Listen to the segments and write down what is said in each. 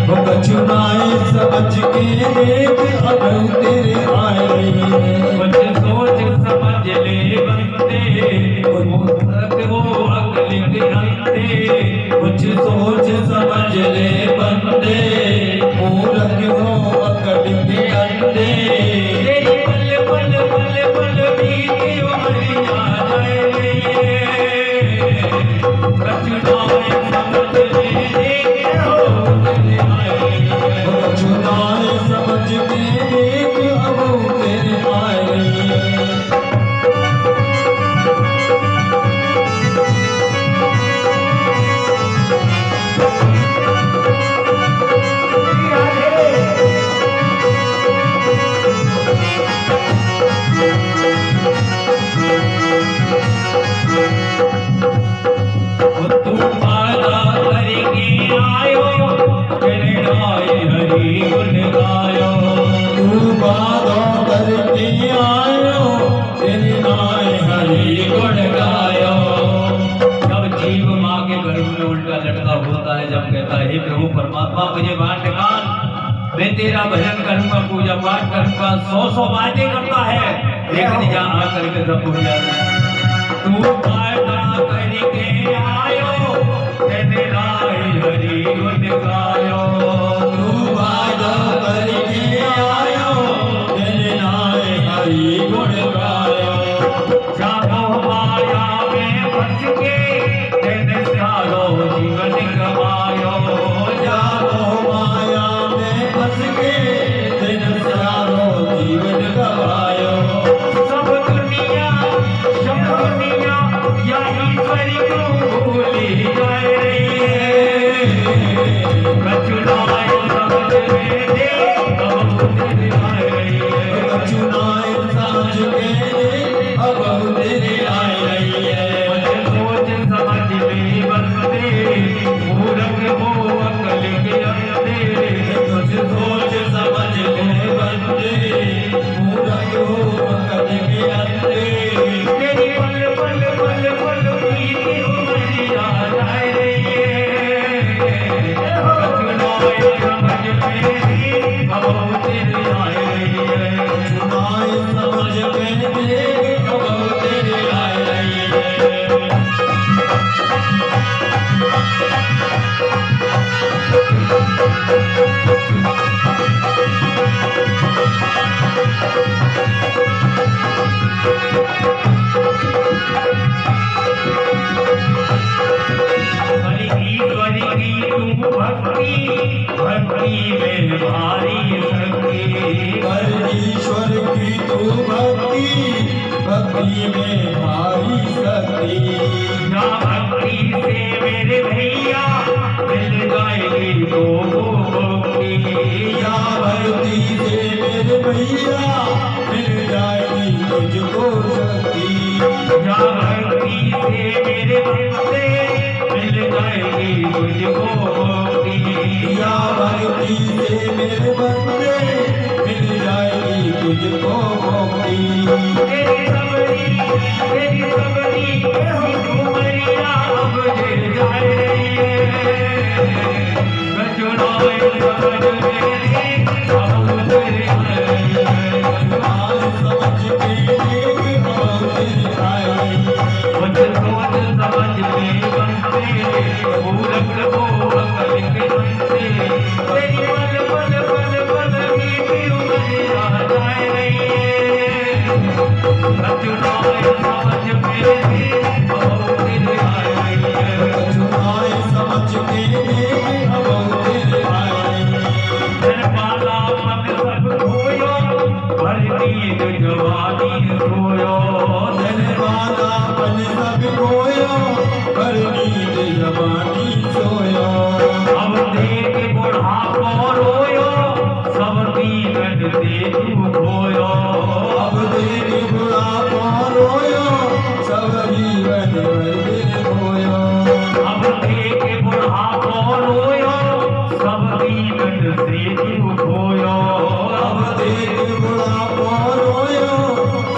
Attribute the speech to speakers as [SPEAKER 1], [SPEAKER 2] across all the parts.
[SPEAKER 1] वो कछुनाए समझ के देख अब तेरे आए कुछ सोच समझ ले बंदे वो अकल के अंधे कुछ सोच समझ ले बंदे मूर्ख वो अकल के अंधे तेरी पल पल पल पल बीती उमरिया जाए कछुनाए समझ ले कछुनाए समझ के देख अब तेरे आए जब कहता है प्रभु परमात्मा मुझे बांट कान मैं तेरा भजन करूंगा पूजा पाठ करूंगा 100 बातें करता है लेकिन जहाँ आकर के सब भूल जाता है तू वादा करके आयो तेरा हरि गुण गायो तू वादा करके आयो तेरा हरि गुण गायो जागो माया में फंस के तेरे सारो जीवन गवायो जागो माया में फंस के तेरे सारो जीवन गवायो सब दुनिया या ईश्वर को भूली जाए कछुनाए समझ में दे अब तेरे आए कछुनाए समझ के अब तेरे आए रही है सोच समझ में बंदे मूर्ख वो अकल के अंधे कुछ सोच समझ में बंदे मूर्ख वो अकल के अंधे तेरी पल पल पल पल बीती उमरिया जाए रही है कछुनाए समझ में अब तेरे आए रही है कछुनाए समझ में अब तेरे आए रही है भक्ति में भारी शक्ति ईश्वर की तू भक्ति भक्ति में भारी शक्ति ना भक्ति से मेरे भैया मिल जाएगी तो मुक्ति या भक्ति से मेरे भैया मिल जाएगी तुझको शक्ति या भक्ति से मेरे बंदे मिल जाएगी तुझको मुक्ति या भक्ति से मेरे बंदे मिल जाएगी तुझको मुक्ति तेरी सबरी उमरिया अब गिर जाए रही है कछुनाए समझ में अब तेरे आए कछुनाए समझ के अब तेरे आए कुछ सोच समझ में बंदे मूर्ख वो अकल के अंधे तेरी पल पल पल पल बीती उमरिया जाए रही है कछुनाए समझ में अब तेरे आए कछुनाए समझ के अब तेरे आए पाला मन सब खोयो भर नींद जवानी सोयो पाला मन सब खोयो भर नींद जवानी सोयो अब देख बुढ़ापो रोयो सब दीवन दे तू खोयो अब देख बुढ़ापो रोयो सब जीवन दे खोयो अब देख बुढ़ापो रोयो सब दीवन से तू खोयो अब देख बुढ़ापो रोयो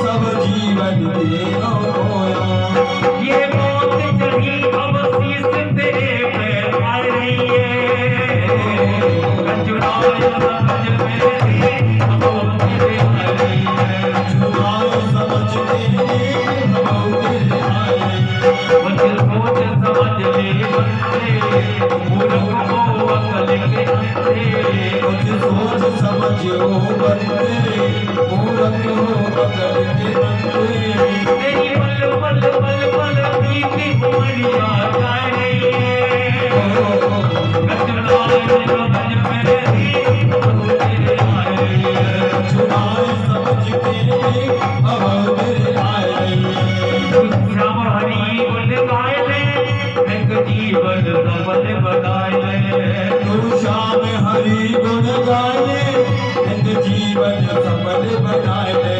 [SPEAKER 1] सब जीवन दे खोयो ये मौत चढ़ी अब शीश तेरे पे आ रही है
[SPEAKER 2] कुछ सोच समझो बनते, मूर्ख हो अकल के बनते।
[SPEAKER 1] तेरी पल पल पल पल बीती उमरिया जाए रही है। कचुनाए समझ मेरी अब तेरे आए रही है।
[SPEAKER 2] कचुनाए समझ के अब तेरे आए रही है।
[SPEAKER 1] राम हरि गुण गाए ले, एक जीवन सफल बनाए ले।
[SPEAKER 2] गुरु श्याम हरि गुण गाए, एक जीवन सफल बनाए ले।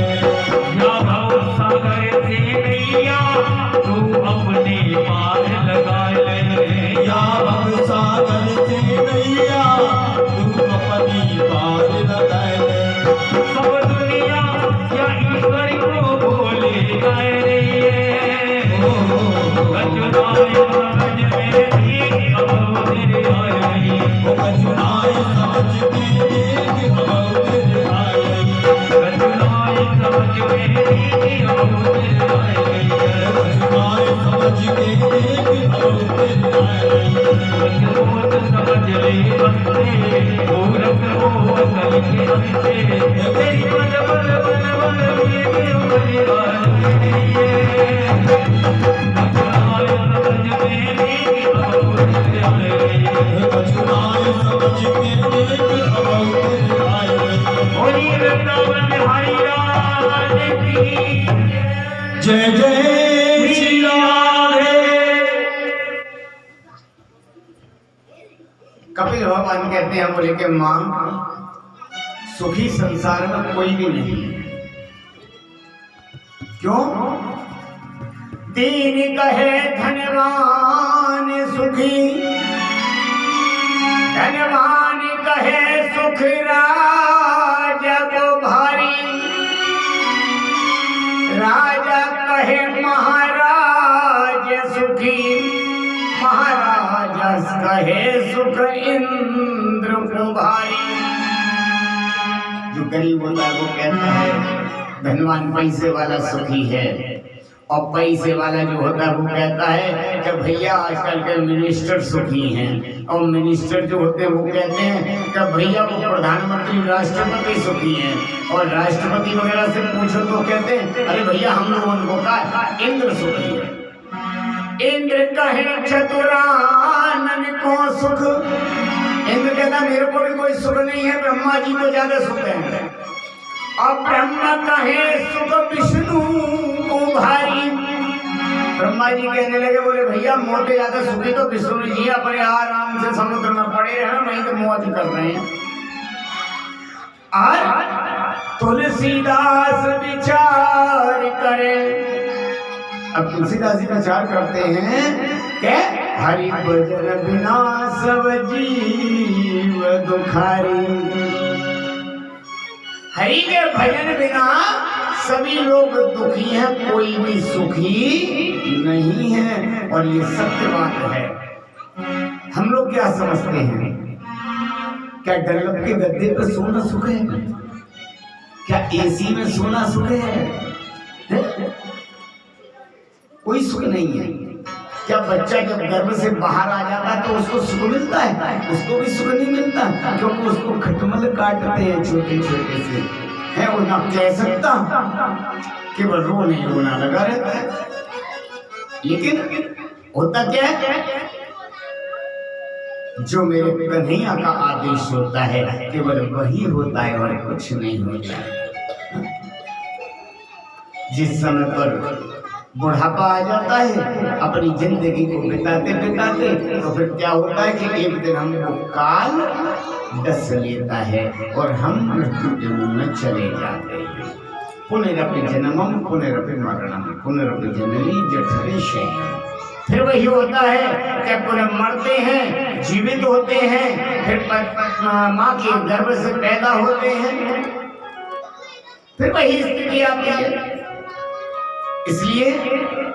[SPEAKER 1] या भव सागर से नैया तू अपने पार लगाए ले।
[SPEAKER 2] या भव सागर से नैया तू अपनी पार लगाए ले।
[SPEAKER 1] सब दुनिया या ईश्वर को बोले गाए रही है। कचुनाए समझ मेरी अब तेरे आए रही है।
[SPEAKER 2] कचुनाए समझ के अब तेरे आए रही है।
[SPEAKER 1] कचुनाए समझ मेरी अब तेरे आए रही है।
[SPEAKER 2] कचुनाए समझ के अब तेरे आए रही है।
[SPEAKER 1] सोच समझ ले बनते, मूर्ख हो अकल के बनते। तेरी बल बल बल बल बीते उमरिया जाए रही है। कचुनाए समझ मेरी अब तेरे आए रही है।
[SPEAKER 2] कचुनाए समझ के अब तेरे आए रही है।
[SPEAKER 1] बोली वृंदावन हरि राज की
[SPEAKER 2] जय जय श्री राधे।
[SPEAKER 3] कपिल भगवान कहते हैं, बोले कि मां सुखी संसार में कोई भी नहीं है। क्यों? दीन कहे धनवान सुखी, धनवान कहे सुख राजा को भारी, राजा कहे महाराज सुखी, महाराजा कहे सुख इंद्र को भारी। जो गरीब होता है वो कहता है धनवान पैसे वाला सुखी है, और पैसे वाला जो होता है वो कहता है कि भैया आजकल के मिनिस्टर सुखी हैं, और मिनिस्टर जो होते हैं वो कहते हैं कि भैया वो प्रधानमंत्री राष्ट्रपति सुखी हैं, और राष्ट्रपति वगैरह से पूछो तो कहते हैं अरे भैया हम लोगों को कहा इंद्र सुखी है। इंद्र कहे चतुरानन को सुख, इंद्र कहता मेरे को भी कोई सुख नहीं है, ब्रह्मा जी को ज्यादा सुख है। और ब्रह्मा कहे सुख विष्णु को भारी, ब्रह्मा जी कहने लगे बोले भैया मोटे ज्यादा सुखी तो विष्णु जी अपने आराम से समुद्र में पड़े रहे, नहीं तो मौज कर रहे हैं। और तुलसीदास विचार करे, अब तुलसीदास जी विचार करते हैं कि हरि भजन बिना सब जीव दुखारी, हरि के भजन बिना सभी लोग दुखी हैं, कोई भी सुखी नहीं है। और ये सत्य बात है। हम लोग क्या समझते हैं, क्या डल्लब के गद्दे पर सोना सुख है? क्या एसी में सोना सुख है? कोई सुख नहीं है। क्या बच्चा जब गर्भ से बाहर आ जाता है तो उसको सुख मिलता है? उसको भी सुख नहीं मिलता, क्योंकि उसको खटमल काटते हैं छोटे छोटे से, है वो ना कह सकता, केवल रो नहीं रोना लगा रहता है। लेकिन होता क्या है, जो मेरे कन्हैया का आदेश होता है केवल वही होता है और कुछ नहीं होता है। जिस समय पर बुढ़ापा आ जाता है अपनी जिंदगी को बिताते बिताते, तो फिर क्या होता है कि एक दिन हमको काल डस लेता है और हम मृत्यु के मुंह में चले जाते हैं। पुनरपि जन्मम पुनरपि मरणम पुनरपि जननी जठरे शयनम। फिर वही होता है कि पुनः मरते हैं, जीवित होते हैं, फिर माँ के गर्भ से पैदा होते हैं, फिर वही स्थिति आती है। इसलिए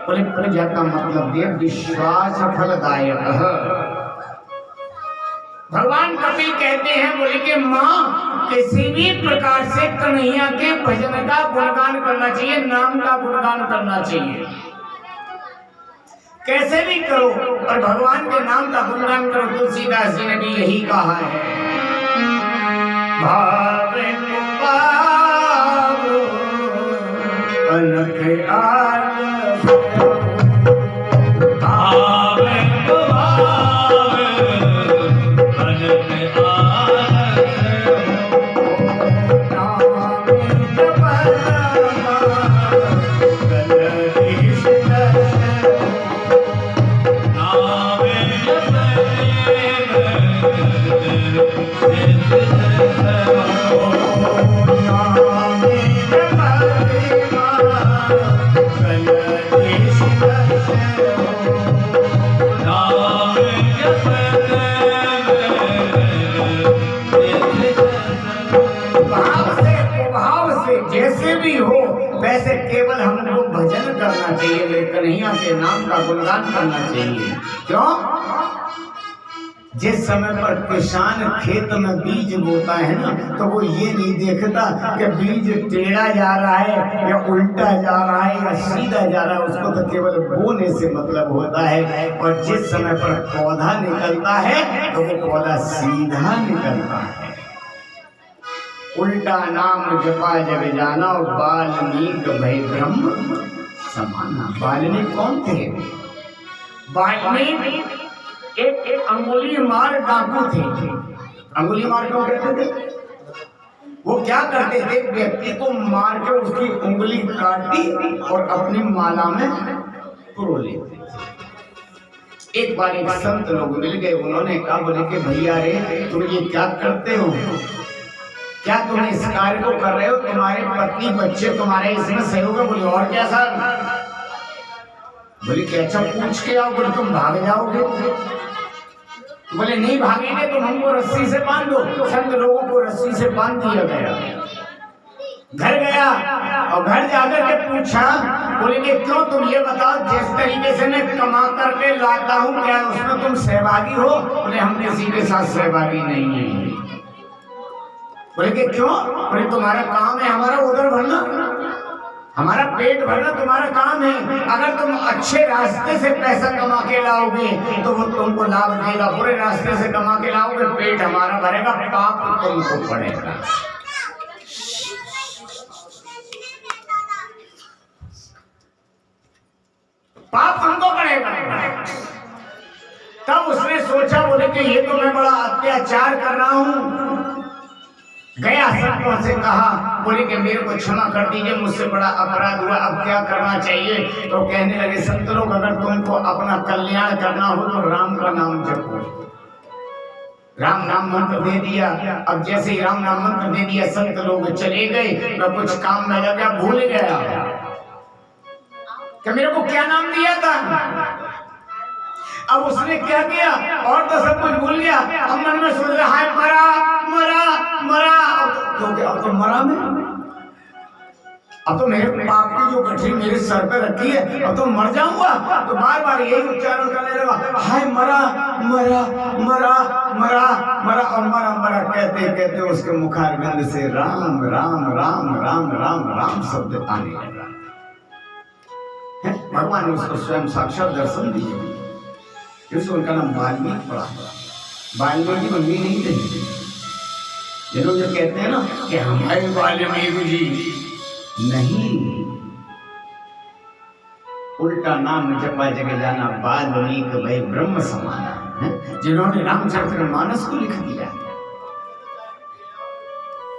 [SPEAKER 3] प्रजा का मतलब दिया विश्वास फलदायक। भगवान कपिल कहते हैं, बोले कि माँ किसी भी प्रकार से कन्हैया के भजन का गुणगान करना चाहिए, नाम का गुणगान करना चाहिए, कैसे भी करो और भगवान के नाम का गुणगान करो। तुलसीदास जी ने भी यही कहा है। भावे को भावो अनख आलस
[SPEAKER 1] भावे को भावे अनख आलस
[SPEAKER 3] जैसे भी हो वैसे केवल हमको भजन करना चाहिए, लेकिन कन्हैया के नाम का गुणगान करना चाहिए। क्यों? जिस समय पर किसान खेत में बीज बोता है ना, तो वो ये नहीं देखता कि बीज टेढ़ा जा रहा है या उल्टा जा रहा है या सीधा जा रहा है, उसको तो केवल बोने से मतलब होता है। और जिस समय पर पौधा निकलता है तो वो पौधा सीधा निकलता है। उल्टा नाम जपा जग जाना, वाल्मीकि भय ब्रह्म समाना। वाल्मीकि कौन थे? वाल्मीकि एक अंगुली मार डाकू थे। अंगुली मार क्यों कहते थे? वो क्या करते थे? व्यक्ति को मार के उसकी उंगली काटी और अपनी माला में पुरो लेते। एक बार एक संत लोग मिल गए, उन्होंने कहा, बोले कि भैया रे तुम ये क्या करते हो? क्या तुम इस कार्य को कर रहे हो? तुम्हारे पत्नी बच्चे तुम्हारे इसमें सहयोग है? बोले और क्या सर? बोले कि अच्छा पूछ के आओ। बोले तुम भाग जाओगे? बोले नहीं भागेंगे, तुम हमको रस्सी से बांध दो। संत लोगों को रस्सी से बांध दिया गया। घर गया और घर जाकर के पूछा, बोले कि क्यों? तुम ये बताओ, जिस तरीके से मैं कमा करके लाता हूँ क्या उसमें तुम सहभागी हो? बोले हम किसी के साथ सहभागी नहीं है। बोले कि क्यों? बोले तुम्हारा काम है हमारा उधर भरना, हमारा पेट भरना तुम्हारा काम है। अगर तुम अच्छे रास्ते से पैसा कमा के लाओगे तो वो तुमको लाभ देगा, बुरे रास्ते से कमा के लाओगे पेट हमारा भरेगा, पाप तुमको पड़ेगा। पाप तुमको पड़ेगा। तब उसने सोचा, बोले कि ये तो मैं बड़ा अत्याचार कर रहा हूँ। गया संतों से कहा, बोले कि मेरे को क्षमा कर दीजिए, मुझसे बड़ा अपराध हुआ, अब क्या करना चाहिए? तो कहने लगे संत लोग, अगर तुमको अपना कल्याण करना हो तो राम का नाम जपो। राम नाम मंत्र दे दिया। अब जैसे ही राम नाम मंत्र दे दिया, संत लोग चले गए। मैं कुछ काम में लग गया, भूल गया कि मेरे को क्या नाम दिया था। अब उसने क्या किया? और तो सब कुछ भूल गया। अब मन में सोच रहा है मरा मरा मरा। अब तो मरा मैं, अब तो मेरे पाप की जो गठरी मेरे सर पे रखी है, अब तो मर जाऊंगा। तो बार बार यही उच्चारण करने लगा, हाय मरा मरा मरा मरा मरा। और मरा मरा कहते कहते उसके मुखारविंद से राम राम राम राम राम राम शब्द आने लगा। भगवान ने उसको स्वयं साक्षात दर्शन दिए। इसलिए उनका नाम वाल्मीकि पड़ा। वाल्मीकि मम्मी नहीं थे। ये लोग जो कहते हैं ना कि हमारे वाल्मीकि जी, नहीं, उल्टा नाम जपा जग जाना, वाल्मीकि भय ब्रह्म समाना, जिन्होंने रामचरितमानस को लिख दिया।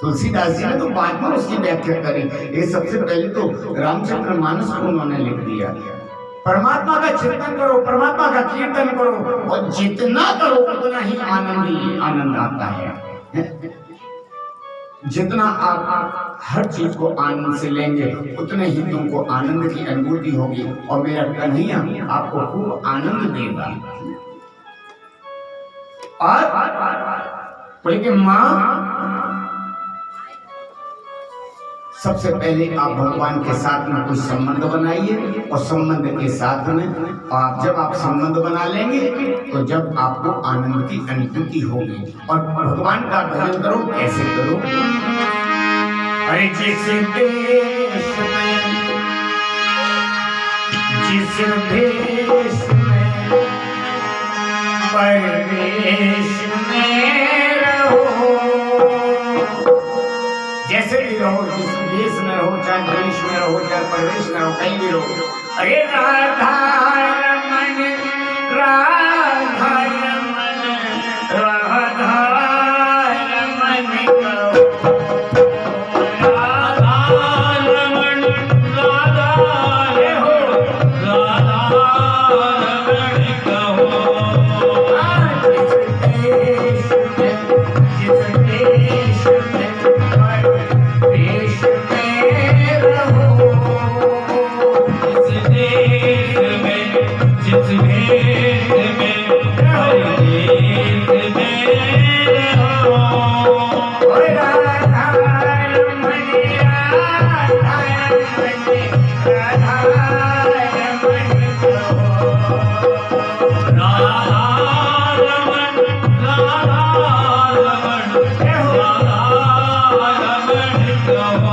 [SPEAKER 3] तुलसीदास जी ने तो बाद में उसकी व्याख्या करी, ये सबसे पहले तो रामचरितमानस को उन्होंने लिख दिया। परमात्मा का चिंतन करो, परमात्मा का कीर्तन करो, और जितना करो उतना ही आनंद आता है। जितना आप हर चीज को आनंद से लेंगे उतने ही तुमको आनंद की अनुभूति होगी, और मेरा कन्हैया आपको खूब आनंद देगा। और बोले कि माँ, सबसे पहले आप भगवान के साथ में कुछ संबंध बनाइए, और संबंध के साथ में जब आप संबंध बना लेंगे तो जब आपको आनंद की अनुभूति होगी। और भगवान का भजन करो। कैसे करो? अरे जिस देश में, जिस देश में, परदेश में रहो, कहीं भी रो। अरे राधा रमन राधा रमन राधा रमन कहो।
[SPEAKER 1] राधा रमन राधा रमन राधा रमन कहो।
[SPEAKER 3] जिस देश में हर देश में रहो।
[SPEAKER 1] जिस देश में जिस भेष में हर देश में रहो।
[SPEAKER 3] राधा रमन राधा रमन राधा रमन कहो।
[SPEAKER 1] राधा रमन राधा रमन राधा रमन कहो।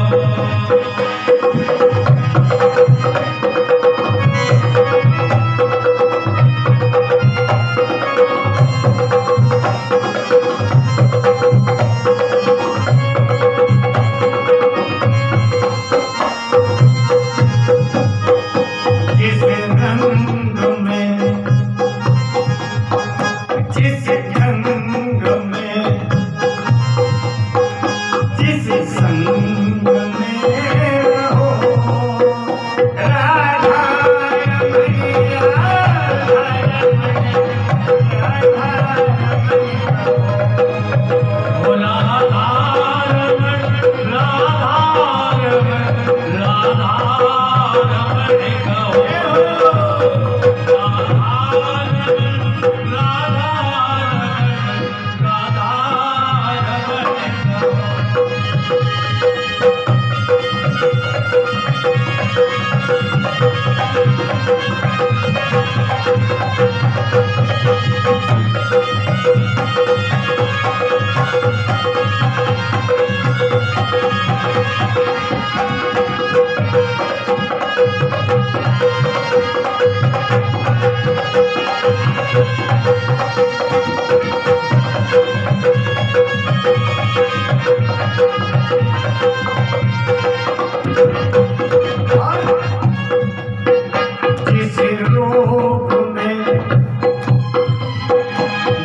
[SPEAKER 3] जिस रंग में जिस ढंग में जिस संग में रहो। राधा रमन राधा रमन राधा रमन कहो।
[SPEAKER 1] राधा रमन राधा रमन राधा रमन कहो। राधा रमन राधा रमन राधा रमन कहो।
[SPEAKER 3] जिस रोग में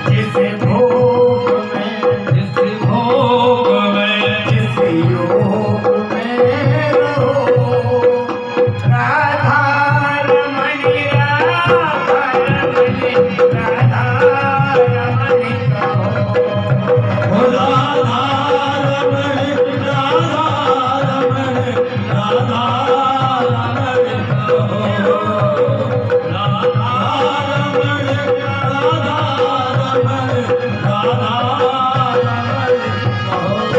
[SPEAKER 3] जिस भोग में
[SPEAKER 1] जिस भोग में
[SPEAKER 3] जिस योग में रहो। राधा रमन राधा रमन राधा रमन कहो।
[SPEAKER 2] राधा रमन राधा रमन राधा रमन कहो।
[SPEAKER 1] राधा
[SPEAKER 2] रमन राधा रमन राधा रमन कहो।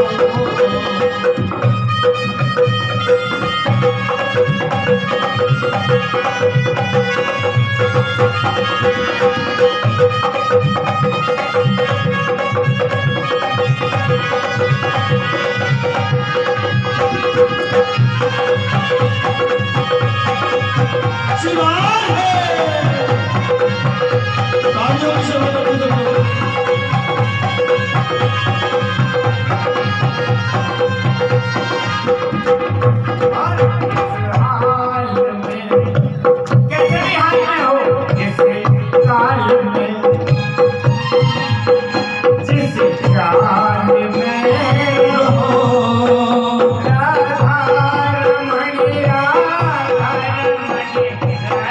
[SPEAKER 2] शिवाय है तालियों की सेवा करते सबको।
[SPEAKER 3] और जिस हाल में कैसे भी हाल में हो। जिस काल में जिस चाल में रहो। राधा रमन राधा रमन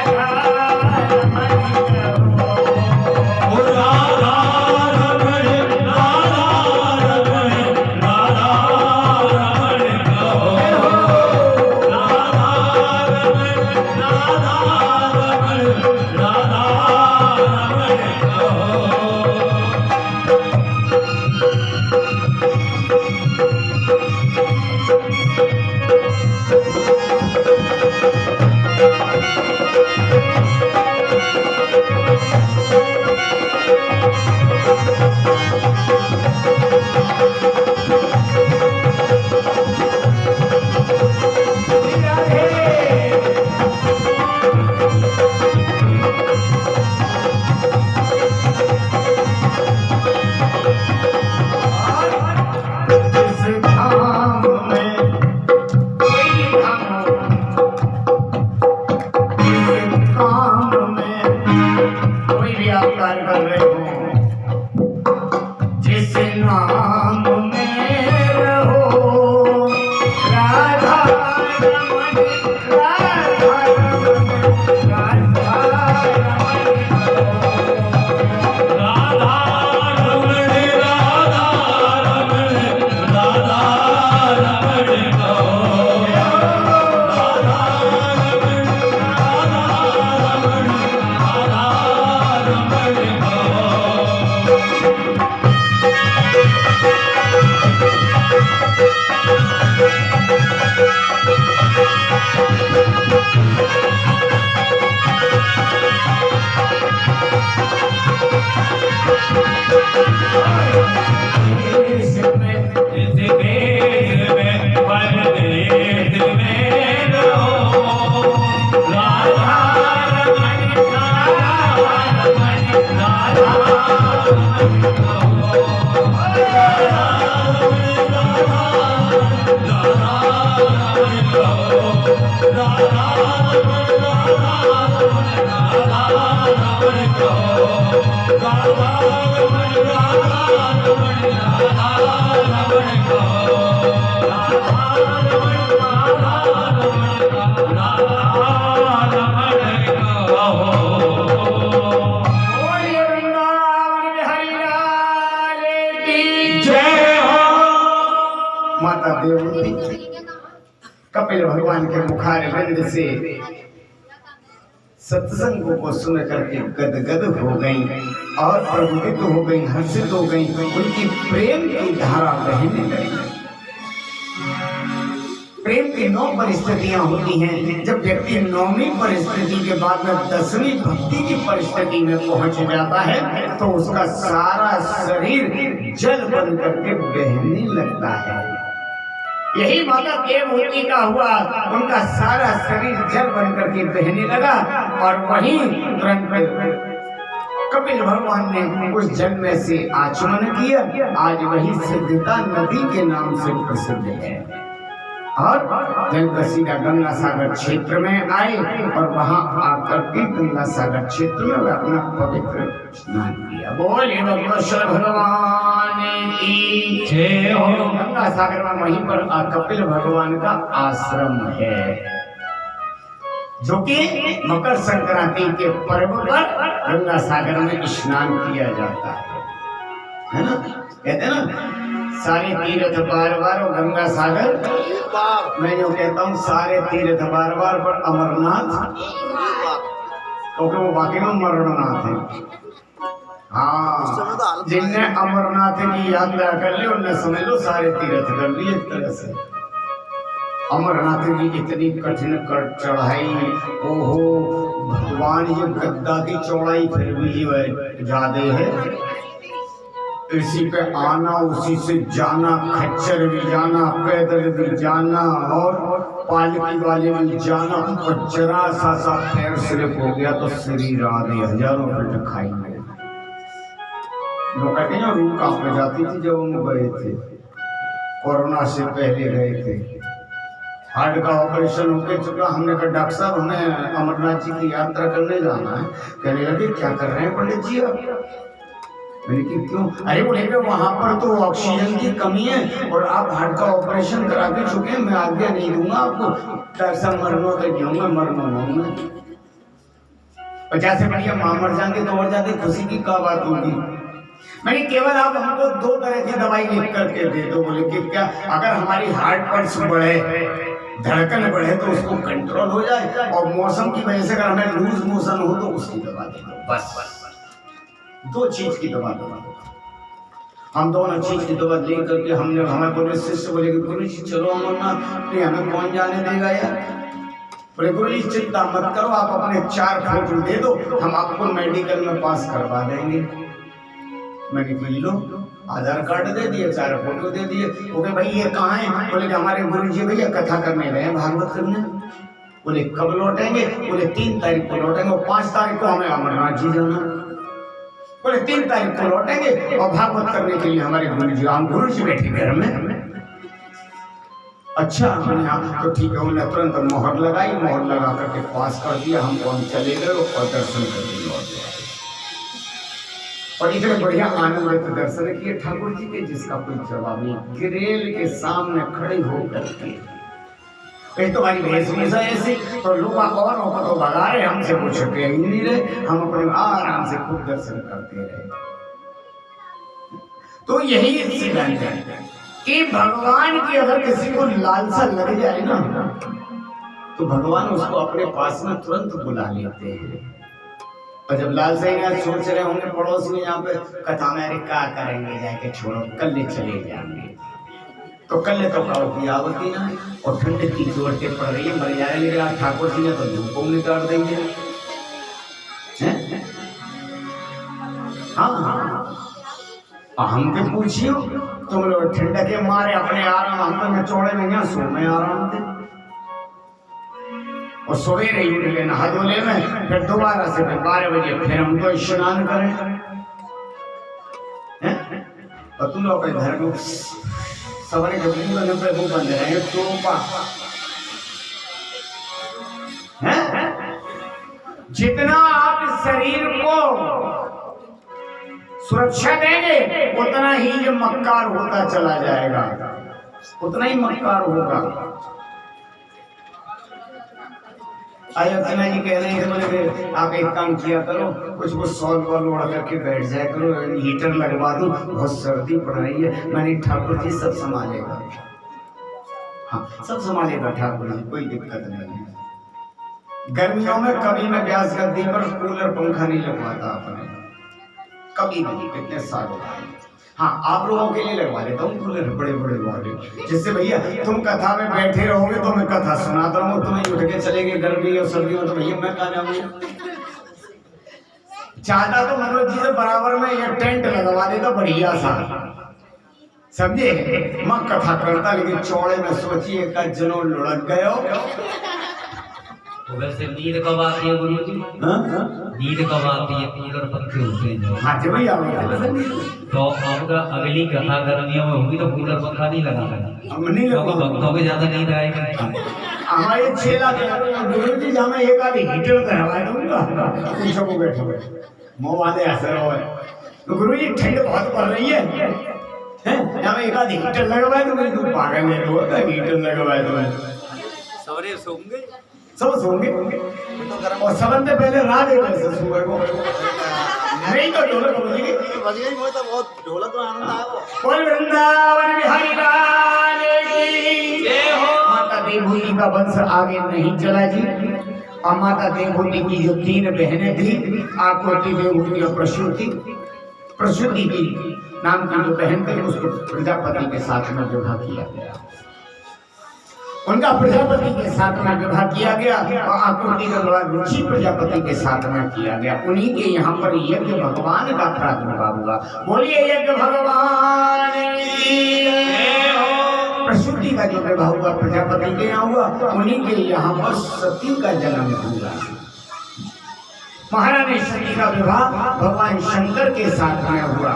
[SPEAKER 3] राधा रमन कहो।
[SPEAKER 2] राधा रमन राधा रमन राधा रमन कहो।
[SPEAKER 1] राधा रमन राधा रमन राधा रमन कहो।
[SPEAKER 3] जिस धाम में कोई धाम हो। बोलिए वृंदावन बिहारी लाल की
[SPEAKER 2] जय हो।
[SPEAKER 3] माता देवती कपिल भगवान के मुखारविंद से सत्संग को सुन करके गदगद हो गई और प्रमुदित हो गई, हर्षित हो गई, उनकी प्रेम की धारा बहने लगी। प्रेम की 9 परिस्थितियां होती हैं। जब व्यक्ति 9वीं परिस्थिति के बाद में 10वीं भक्ति की परिस्थिति में पहुंच जाता है तो उसका सारा शरीर जल बन करके बहने लगता है। यही माता देवहूति का हुआ, उनका सारा शरीर जल बन करके बहने लगा और वहीं तुरंत कपिल भगवान ने उस जल में से आचमन किया। आज वही सिद्धता नदी के नाम से प्रसिद्ध है और जल सीधा गंगा सागर क्षेत्र में आए और वहां आकर के गंगा सागर क्षेत्र में वे अपना पवित्र स्नान किया। बोले बगेश्वर भगवान की
[SPEAKER 1] जय हो।
[SPEAKER 3] गंगा सागर में वहीं पर कपिल भगवान का आश्रम है, जो कि मकर संक्रांति के पर्व पर गंगा सागर में स्नान किया जाता है ना। कहते हैं ना सारे तीर्थ बार बार और गंगा सागर, मैं जो कहता हूँ सारे तीर्थ बार बार पर अमरनाथ, क्योंकि वो वाकई में अमरनाथ है। हाँ, जिनने अमरनाथ की यात्रा कर ली उनने समझ लो सारे तीर्थ कर लिए एक तरह से। अमरनाथ की इतनी कठिन चढ़ाई, ओहो भगवान, ये गद्दा की चौड़ाई फिर भी ज्यादा है। इसी पे आना, उसी से जाना, खच्चर भी जाना, पैदल भी जाना और पालकी वाले भी जाना, और जरा सा पैर स्लिप हो गया तो शरीर आधे हजारों फीट खाई में। लोग कहते हैं रूह कांप जाती थी जब हम गए थे, कोरोना से पहले गए थे। हार्ट का ऑपरेशन होके चुका, हमने कहा डॉक्टर साहब हमें अमरनाथ जी की यात्रा करने जाना है। कहने लगे क्या कर रहे हैं पंडित जी आप? मैंने कि क्यों? अरे बोले वहां पर तो ऑक्सीजन की कमी है और आप हार्ट का ऑपरेशन करा के चुके हैं, मैं आज्ञा नहीं दूंगा आपको। डॉक्टर साहब मरना तो जाऊंगा, मरना नहीं। 50 से बढ़िया मां मर जाएंगे तो और ज्यादा खुशी की क्या बात होगी। मैंने केवल आप हमको 2 तरह की दवाई लिख करके दे दो। बोले कि क्या? अगर हमारी हार्ट पल्स बढ़े, धड़कन बढ़े तो उसको कंट्रोल हो जाए, और मौसम की वजह से अगर हमें लूज मोशन हो तो उसकी दवा दे दो। बस 2 चीज की दवा दो। हम दोनों चीज की दवा ले करके हमने, हमारे बोले शिष्य बोले कि गुरु जी चलो अमरनाथ, हमें कौन जाने देगा यार। बोले गुरु जी चिंता मत करो, आप अपने 4 फोटो दे दो, हम आपको मेडिकल में पास करवा देंगे। मैंने कहा लो, आधार कार्ड दे दिए, 4 फोटो दे दिए। बोले भाई ये कहाँ है? बोले कि हमारे गुरु जी भैया कथा करने गए हैं, भागवत करने। बोले कब लौटेंगे? बोले 3 तारीख को लौटेंगे और 5 तारीख को हमें अमरनाथ जी जाना। बोले 3 तारीख को लौटेंगे और भागवत करने के लिए हमारे गुरु जी, हम गुरु जी बैठे घर में। अच्छा हमने यहाँ तो ठीक है, उन्होंने तुरंत मोहर लगाई, मोहर लगा करके पास कर दिया। हम चले गए और दर्शन करके लौट गए और इतने बढ़िया आनंदित दर्शन किए ठाकुर जी के जिसका कोई जवाब नहीं। गिरेल के सामने खड़े होकर के तुम्हारी वेशभूषा ऐसी, तो लोग औरों को तो भगा रहे, हमसे कुछ कह ही नहीं रहे, हम अपने आराम से खूब दर्शन करते रहे। तो यही सिद्धांत है कि भगवान की अगर किसी को लालसा लग जाए ना तो भगवान उसको अपने पास में तुरंत बुला लेते हैं। और जब लालसा ही सोच रहे होंगे पड़ोस में यहाँ पे कथा में, अरे क्या करेंगे जाके, छोड़ो कल चले जाएंगे, तो कल तो कहो की आवती ना, और ठंड की जोरते पड़ रही है, मर जाएंगे यार। ठाकुर जी ने तो धूपों में कर देंगे। हाँ हम पे पूछियो, तुम लोग ठंड के मारे अपने आराम, हम में चौड़े में यहाँ सो में आराम थे, और सवेरे ही उठ गए नहा धोले में, फिर दोबारा से फिर 12 बजे फिर हम तो स्नान करें। और तुम लोग घर में सवारे के पे वो बंद रहेंगे टोपा है। जितना आप शरीर को सुरक्षा देंगे उतना ही ये मक्कार होता चला जाएगा, उतना ही मक्कार होगा। अर्चना जी कह रहे हैं बोले आप एक काम किया करो, कुछ सॉल बॉल उड़ा करके बैठ जाए करो, हीटर लगवा दो, बहुत सर्दी पड़ रही है। मैंने ठाकुर जी सब संभालेगा, हाँ सब संभालेगा ठाकुर जी, कोई दिक्कत नहीं है। गर्मियों में कभी मैं व्यास गद्दी पर कूलर पंखा नहीं लगवाता अपने, कभी नहीं, कितने साल हो गए। हाँ आप लोगों के लिए लगवा देता हूँ कूलर बड़े बड़े वाले, जिससे भैया तुम कथा में बैठे रहोगे तो मैं कथा सुनाता रहूँ, तुम्हें उठ के चले गए गर्मी और सर्दियों तो भैया मैं कहाँ जाऊँगा। चाहता तो मनोज जी से बराबर में ये टेंट लगवा देता बढ़िया सा, समझे, मैं कथा करता, लेकिन चौड़े में सोचिए का जनों लुढ़क गए हो।
[SPEAKER 1] वैसे नींद कब आती है गुरु जी? नींद कब आती है? कूलर पंखे होते हैं।
[SPEAKER 3] हाँ जी भैया,
[SPEAKER 1] तो आपका अगली कथा गर्मियों में होगी तो कूलर पंखा नहीं लगाना,
[SPEAKER 3] हम नहीं
[SPEAKER 1] तो भक्तों के ज्यादा नींद आएगी।
[SPEAKER 3] हमारे 6 लाख गुरु जी जहाँ मैं एक आधी हीटर करवा दूंगा, पीछे को बैठो मुँह वाले असर हो, तो गुरु जी ठंड बहुत पड़ रही है, यहाँ में एक आधी हीटर लगवाए तो मेरे को पागल नहीं होगा, हीटर लगवाए तो
[SPEAKER 1] सवरे सोंगे,
[SPEAKER 3] सब सोंगे और सबन से पहले रात 1 बजे से सुबह को नहीं तो ढोलक बजेगी,
[SPEAKER 2] बहुत ढोलक में आनंद आया।
[SPEAKER 3] बोल वृंदावन बिहारी लाल की जय हो। माता देवभूति का वंश आगे नहीं चला जी, और माता देवभूति की जो 3 बहनें थी, आकृति देवभूति और प्रसूति की नाम की जो बहन थी, उसको प्रजापति के साथ में विवाह किया गया, उनका प्रजापति के साथ में विवाह किया गया, और आकृति का विवाह ऋषि प्रजापति के साथ में किया गया। उन्हीं के यहाँ पर यज्ञ भगवान का प्रादुर्भाव हुआ। बोलिए यज्ञ भगवान की जय हो। प्रसूति का जो विवाह हुआ प्रजापति के यहाँ हुआ, उन्हीं के यहाँ पर सती का जन्म हुआ। महारानी सती का विवाह भगवान शंकर के साथ में हुआ।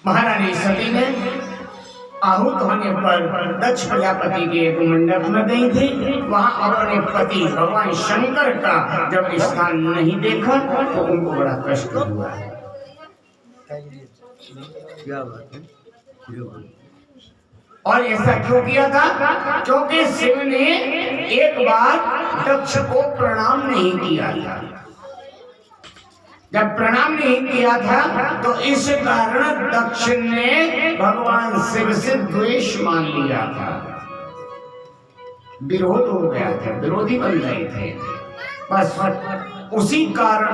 [SPEAKER 3] महारानी सती ने आहूत होने पर दक्ष प्रजापति के एक मंडप में गई थी, वहां अपने पति भगवान शंकर का जब स्थान नहीं देखा तो उनको बड़ा कष्ट हुआ। क्या बात है? और ऐसा क्यों किया था? क्योंकि शिव ने एक बार दक्ष को प्रणाम नहीं किया था। जब प्रणाम नहीं किया था तो इस कारण दक्ष ने भगवान शिव से द्वेष मान लिया था, विरोध हो गया था, विरोधी बन गए थे। बस उसी कारण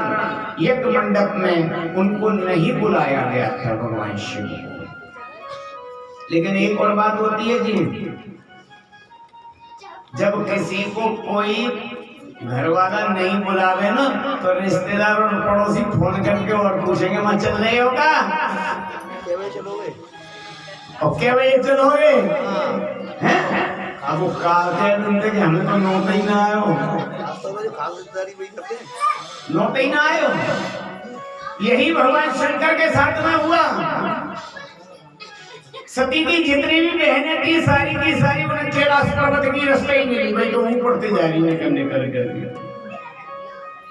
[SPEAKER 3] यज्ञ मंडप में उनको नहीं बुलाया गया था भगवान शिव को। लेकिन एक और बात होती है जी, जब किसी को कोई घर वाला नहीं बुलावे ना तो रिश्तेदार और पड़ोसी फोन करके और पूछेंगे वहां चल रहे हो क्या? क्या बजे चलोगे? अब वो कहते कि हमें तो नौते ही ना आयो, नौते ही ना आयो। यही भगवान शंकर के साथ में हुआ। सती की जितनी भी बहनें थी सारी की सारी उन्हें कैलाश पर्वत की रास्ते ही मिली, भाई तो ऊपर पड़ते जा रही है करने कर।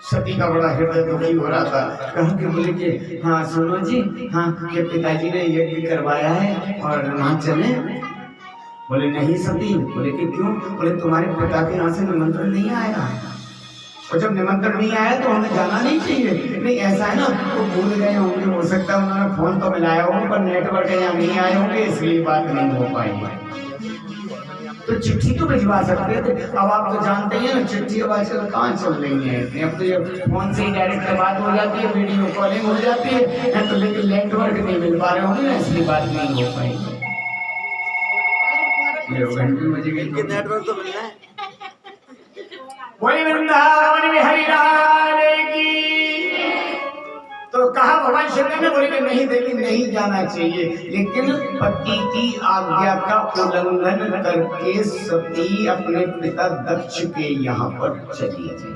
[SPEAKER 3] सती का बड़ा हृदय दुखी हो रहा था। कहा कि बोले कि हाँ सुनो जी, हाँ के पिताजी ने यज्ञ करवाया है और वहाँ चले। बोले नहीं सती। बोले कि क्यों? बोले तुम्हारे पिता के यहाँ से निमंत्रण नहीं आया, और जब निमंत्रण नहीं आया तो हमें जाना नहीं चाहिए। नहीं ऐसा है ना, वो भूल गए होंगे, हो सकता है उन्होंने फोन तो मिलाया होगा पर नेटवर्क यहाँ नहीं आए होंगे, इसलिए बात नहीं हो पाई। तो चिट्ठी तो भिजवा सकते थे। अब आप तो जानते हैं ना चिट्ठी अब आजकल कहाँ चल रही है, अब तो फोन से ही डायरेक्ट बात हो जाती है, वीडियो कॉलिंग हो जाती है, तो लेकिन नेटवर्क नहीं मिल पा रहे होंगे ना, इसलिए बात नहीं हो पाएगी।
[SPEAKER 2] नेटवर्क तो मिलना है।
[SPEAKER 3] बोले वृंदावन बिहारी लाल की। तो कहा भगवान शंकर ने, बोले कि नहीं देखिए नहीं जाना चाहिए, लेकिन पति की आज्ञा का उल्लंघन करके सती अपने पिता दक्ष के यहाँ पर चली गई।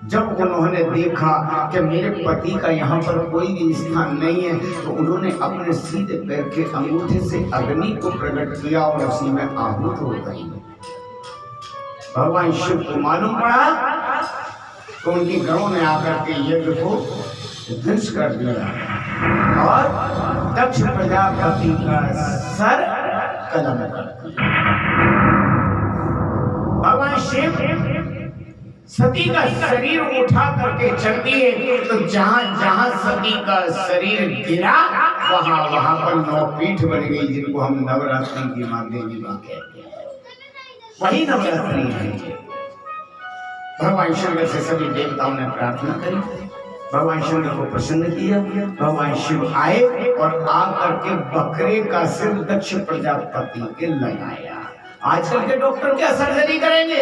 [SPEAKER 3] जब उन्होंने देखा कि मेरे पति का यहाँ पर कोई भी स्थान नहीं है, तो उन्होंने अपने सीधे पैर के अंगूठे से अग्नि को प्रकट किया और उसी में आहूत हो गई। भगवान शिव को मालूम पड़ा तो उनकी घरों में आकर के यज्ञ को ध्वंस कर दिया और दक्ष प्रजापति का सर कलम कर दिया। भगवान शिव सती का शरीर उठा करके चल दिए, तो जहां जहां सती का शरीर गिरा वहां पर 9 पीठ बन गई, जिनको हम नवरात्रि की मां देवी मां कहते हैं। वही नवरात्रि है। भगवान शंकर से सभी देवताओं ने प्रार्थना करी, भगवान शंकर को प्रसन्न किया। भगवान शिव आए और आकर के बकरे का सिर दक्ष प्रजापति के लगाया। आजकल के डॉक्टर क्या सर्जरी करेंगे?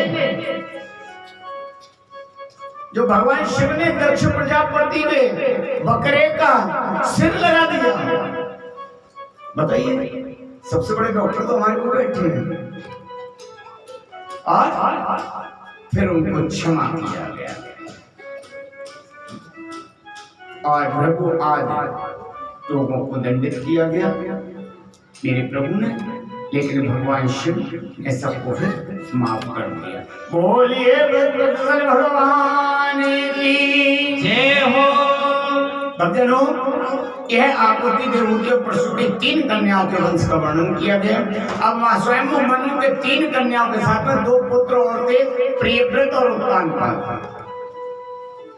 [SPEAKER 3] जो भगवान शिव ने दक्ष प्रजापति में बकरे का सिर लगा दिया, बताइए, सबसे बड़े डॉक्टर तो हमारे को बैठे हैं। और फिर उनको क्षमा किया गया और प्रभु आज लोगों को दंडित किया गया मेरे प्रभु ने, लेकिन भगवान शिव ने सबको फिर माफ कर दिया। बोलिए भगवान की
[SPEAKER 1] जय हो।
[SPEAKER 3] भक्तजनों, यह आकुति देवहूति और प्रसूति 3 कन्याओं के वंश का वर्णन किया गया। अब स्वयं मनु के 3 कन्याओं के साथ में 2 पुत्र और थे, प्रियव्रत और उत्तानपाद।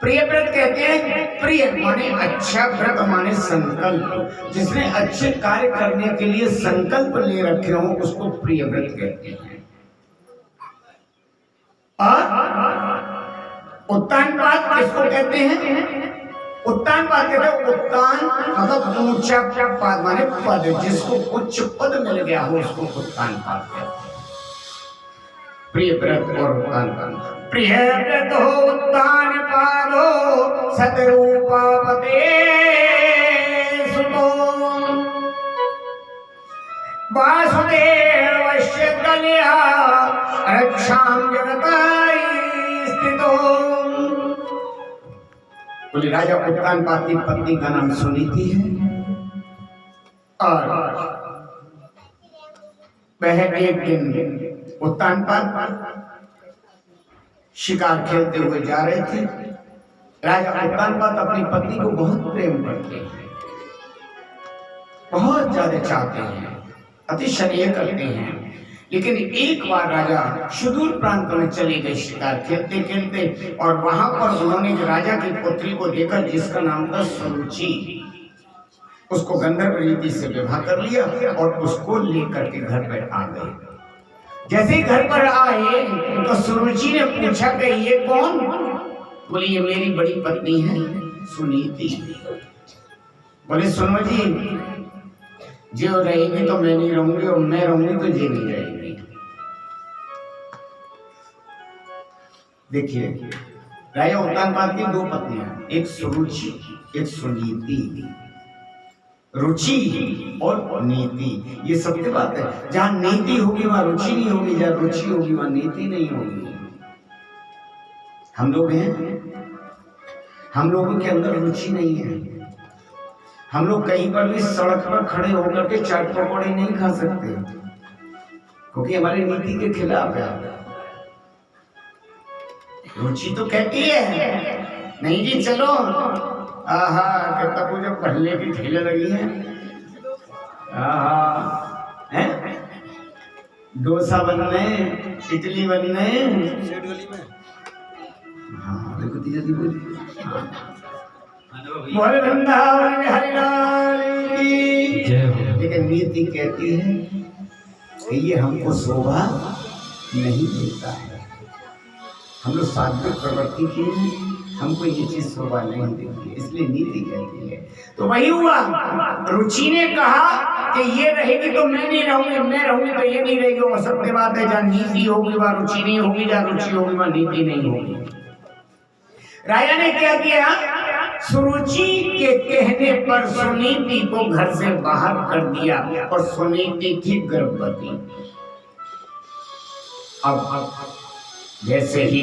[SPEAKER 3] प्रियव्रत कहते हैं, प्रिय माने अच्छा, व्रत माने संकल्प। जिसने अच्छे कार्य करने के लिए संकल्प ले रखे हो उसको प्रियव्रत कहते हैं। और उत्तानपाद किसको कहते हैं? उत्तानपाद कहते हैं, उत्तान मतलब ऊंचा पाद माने पद, जिसको उच्च पद मिल गया हो उसको उत्तानपाद कहते हैं। प्रियव्रत और उत्तानपाद। प्रियव्रत हो उत्तानपादो सतरूपापते सुतो वासुदेवस्य कल्या रक्षां जगताय स्थितो। बोले राजा उत्तानपाद की पत्नी का नाम सुनीति है और वह एक दिन उत्तानपाद शिकार खेलते हुए जा रहे थे। राजा उत्तानपाद अपनी पत्नी को बहुत प्रेम करते हैं, बहुत ज्यादा चाहते हैं, अति स्नेह करते हैं। लेकिन एक बार राजा सुदूर प्रांत में चले गए शिकार खेलते खेलते, और वहां पर उन्होंने राजा की पुत्री को देखा जिसका नाम था सुरुचि। उसको गंधर्व रीति से विवाह कर लिया और उसको लेकर के घर पर आ गए। जैसे ही घर पर आए तो सुरुचि ने पूछा कि ये कौन? बोले ये मेरी बड़ी पत्नी है सुनीति। बोले सुनो जी, जो रहेगी तो मैं नहीं रहूंगी और मैं रहूंगी तो ये नहीं रहेगी। देखिए, राजा उत्तानपाद की 2 पत्नियां, एक सुरुचि एक सुनीति। रुचि और नीति, ये सत्य बात है। जहां नीति होगी वहां रुचि नहीं होगी, जहां रुचि होगी वहां नीति नहीं होगी। हम लोग हैं, हम लोगों के अंदर रुचि नहीं है। हम लोग कहीं पर भी सड़क पर खड़े होकर के चाट पकौड़े नहीं खा सकते, क्योंकि हमारी नीति के खिलाफ है। रुचि तो कहती है नहीं जी चलो, आहा कहता को जब पहले की ठेले लगी है, आहा हैं डोसा बनने, इडली बनने, हाँ देखो तीजा दी बोली बोले वृंदावन में हरिलाल की
[SPEAKER 1] जय हो।
[SPEAKER 3] लेकिन नीति कहती है कि ये हमको शोभा नहीं देता है। हम लोग सात्विक प्रवृत्ति के हैं, हमको ये चीज शोभा नहीं देती है, इसलिए नीति कहती है। तो वही हुआ, रुचि ने कहा कि ये रहेगी तो मैं नहीं रहूंगी, मैं रहूंगी तो ये नहीं रहेगी। वो सत्य बात है, जहाँ नीति होगी वहाँ रुचि नहीं होगी, जहाँ रुचि होगी वहाँ नीति नहीं होगी। राजा ने क्या किया? सुरुचि के कहने पर सुनीति को घर से बाहर कर दिया, और सुनीति थी गर्भवती। अब जैसे ही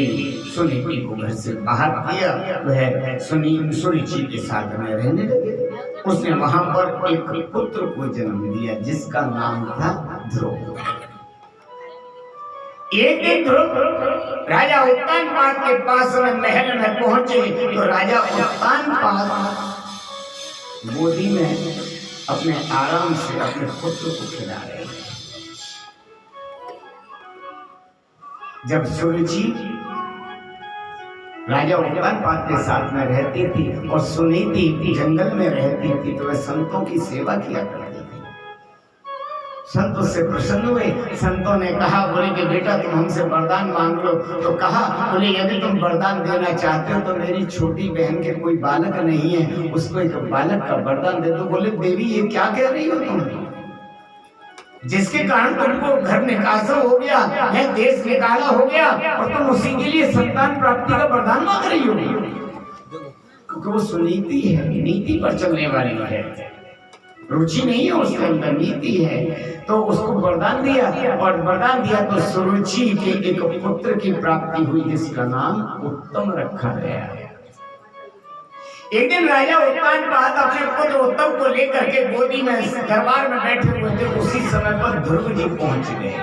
[SPEAKER 3] सुनीति को घर से बाहर किया, वह सुरुचि के साथ में रहने लगे। उसने वहां पर एक पुत्र को जन्म दिया जिसका नाम था ध्रुव। एक दिन ध्रुव राजा उत्तानपाद के पास में महल में पहुंचे तो राजा उत्तानपाद गोदी में अपने आराम से अपने पुत्र को खिला रहे हैं। जब सुरुचि राजा उत्तानपाद के साथ में रहती थी और सुनीति जंगल में रहती थी, तो वह संतों की सेवा किया करती थी। संत उससे प्रसन्न हुए। संतों ने कहा, बोले कि बेटा तुम हमसे वरदान मांग लो। तो कहा, बोले यदि तुम वरदान देना चाहते हो तो मेरी छोटी बहन के कोई बालक नहीं है, उसको एक बालक का वरदान दे दो। बोले देवी ये क्या कह रही हो तुम, जिसके कारण तुमको घर निकासा हो गया है, देश निकाला हो गया, और तुम उसी के लिए संतान प्राप्ति का वरदान मांग रही हो। क्योंकि वो सुनीति है, नीति पर चलने वाली है, रुचि नहीं है उसके अंदर, नीति है। तो उसको वरदान दिया, और वरदान दिया तो सुरुचि के एक पुत्र की प्राप्ति हुई, जिसका नाम उत्तम रखा गया। एक दिन राजा उत्तानपाद अपने पुत्र उत्तम को लेकर के गोदी में दरबार में बैठे हुए थे। उसी समय पर ध्रुव जी पहुंच गए।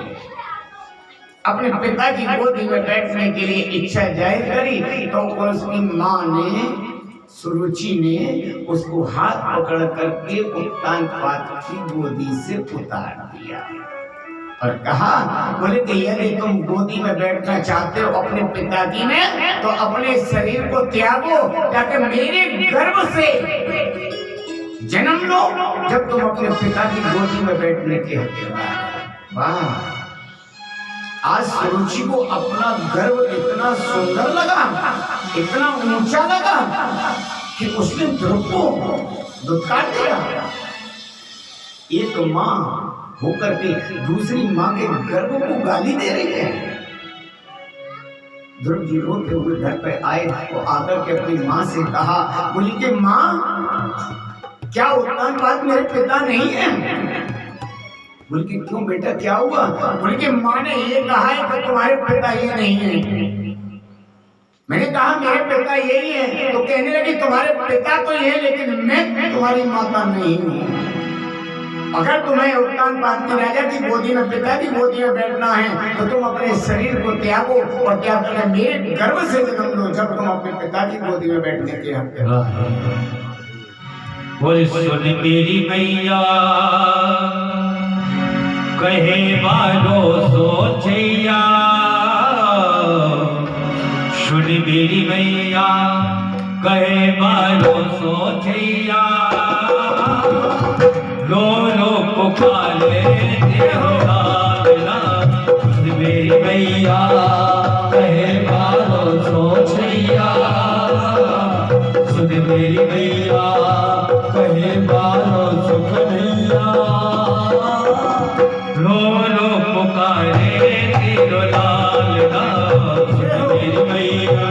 [SPEAKER 3] अपने पिता की गोदी में बैठने के लिए इच्छा जाहिर करी, तो उसकी माँ ने, सुरुचि ने उसको हाथ पकड़ करके उत्तानपाद की गोदी से उतार दिया और कहा, बोले कि यदि तुम गोदी में बैठना चाहते हो अपने पिताजी में, तो अपने शरीर को त्यागो, ताकि मेरे गर्भ से जन्म लो, जब तुम अपने पिता की गोदी में बैठने के हकदार। वाह, आज सुरुचि को अपना गर्भ इतना सुंदर लगा, इतना ऊंचा लगा कि उसने ध्रुव को दुत्कार दिया। ये तो माँ होकर के दूसरी माँ के गर्भ को गाली दे रही है। ध्रुव जी रोते हुए घर पे आए और आकर के अपनी माँ से कहा, बोली कि माँ क्या उत्तानपाद मेरे पिता नहीं है? बोली कि क्यों बेटा क्या हुआ? बोली कि माँ ने ये कहा है कि तुम्हारे पिता ये नहीं है। मैंने कहा मेरे पिता यही है, तो कहने लगी तुम्हारे पिता तो ये, लेकिन मैं तुम्हारी माता नहीं हूँ। अगर तुम्हें उत्तानपाद की राजा की गोदी में, पिता की गोदी में बैठना है, तो तुम अपने शरीर को त्यागो और त्याग कर मेरे गर्भ से जन्म लो, जब तुम अपने पिता की गोदी में बैठने के हकदार।
[SPEAKER 1] बोले सुन मेरी मैया कहे बालो सोचैया, सुन मेरी मैया कहे बालो सोचैया, लो लो पुकारे देहो लाला। सुन मेरी मैया कहे बालो सोचैया, सुन मेरी मैया कहे बालो सुखनैया, लो लो पुकारे तेरो लाला। सुन मेरी मैया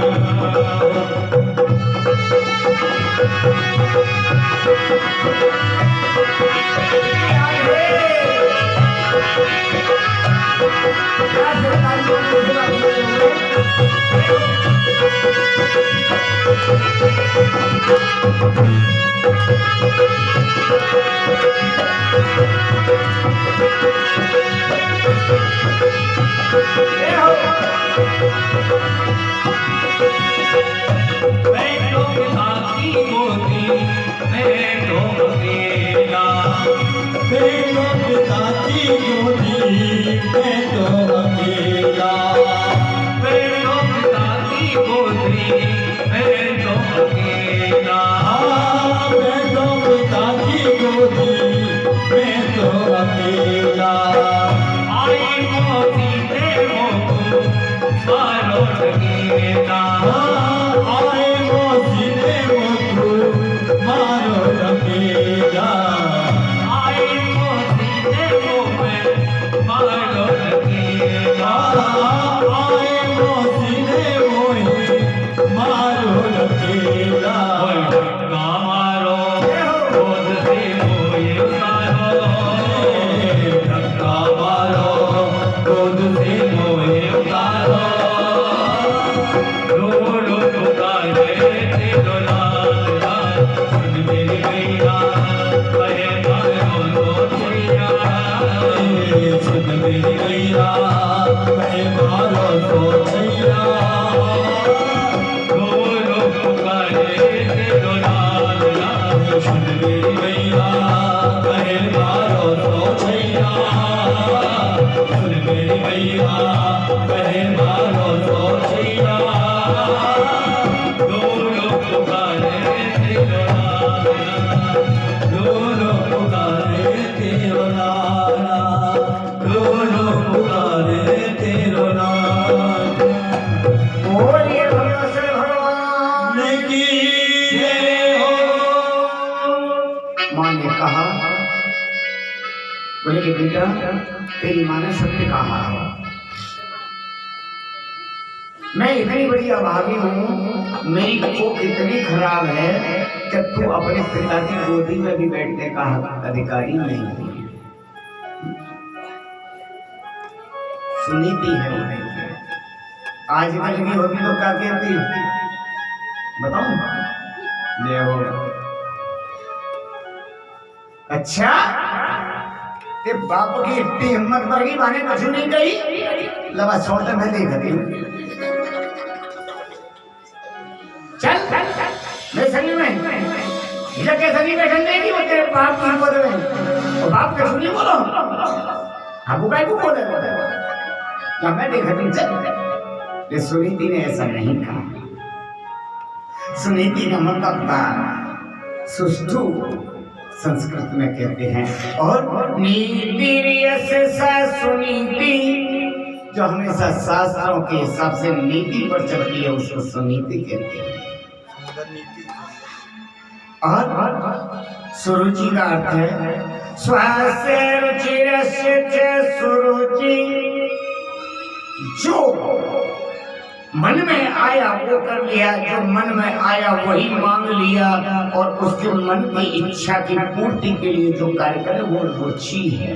[SPEAKER 1] मारो
[SPEAKER 3] बोले कि बेटा तेरी माँ ने सत्य कहा है, मैं इतनी बड़ी अभागी हूँ, मेरी कोख इतनी खराब है कि तू अपने पिता की गोदी में भी बैठने का अधिकारी नहीं है। सुनीति है उन्हें। आज कल की होगी तो क्या कहती बताओ? ले हो अच्छा ते बाप की इतनी हिम्मत पर गई माने कुछ नहीं कही लवा छोड़ मैं देखती हूँ। चल मैं संग में ये कैसे नहीं बैठन देगी वो तेरे बाप की गोद में। तो बाप के सुनी बोलो आपको काय को बोले या मैं देखती चल। ये सुनीति ने ऐसा नहीं कहा। सुनीति का मतलब था सुष्ठु संस्कृत में कहते हैं। और नीति सुनीति जो हमेशा शास्त्रों के हिसाब से नीति पर चलती है उसको सुनीति कहते हैं। और सुरुचि का अर्थ है स्वास्थ्य रुचि सुरुचि, जो मन में आया वो कर लिया, जो मन में आया वही मांग लिया और उसके मन की इच्छा की पूर्ति के लिए जो कार्य करे वो रुचि है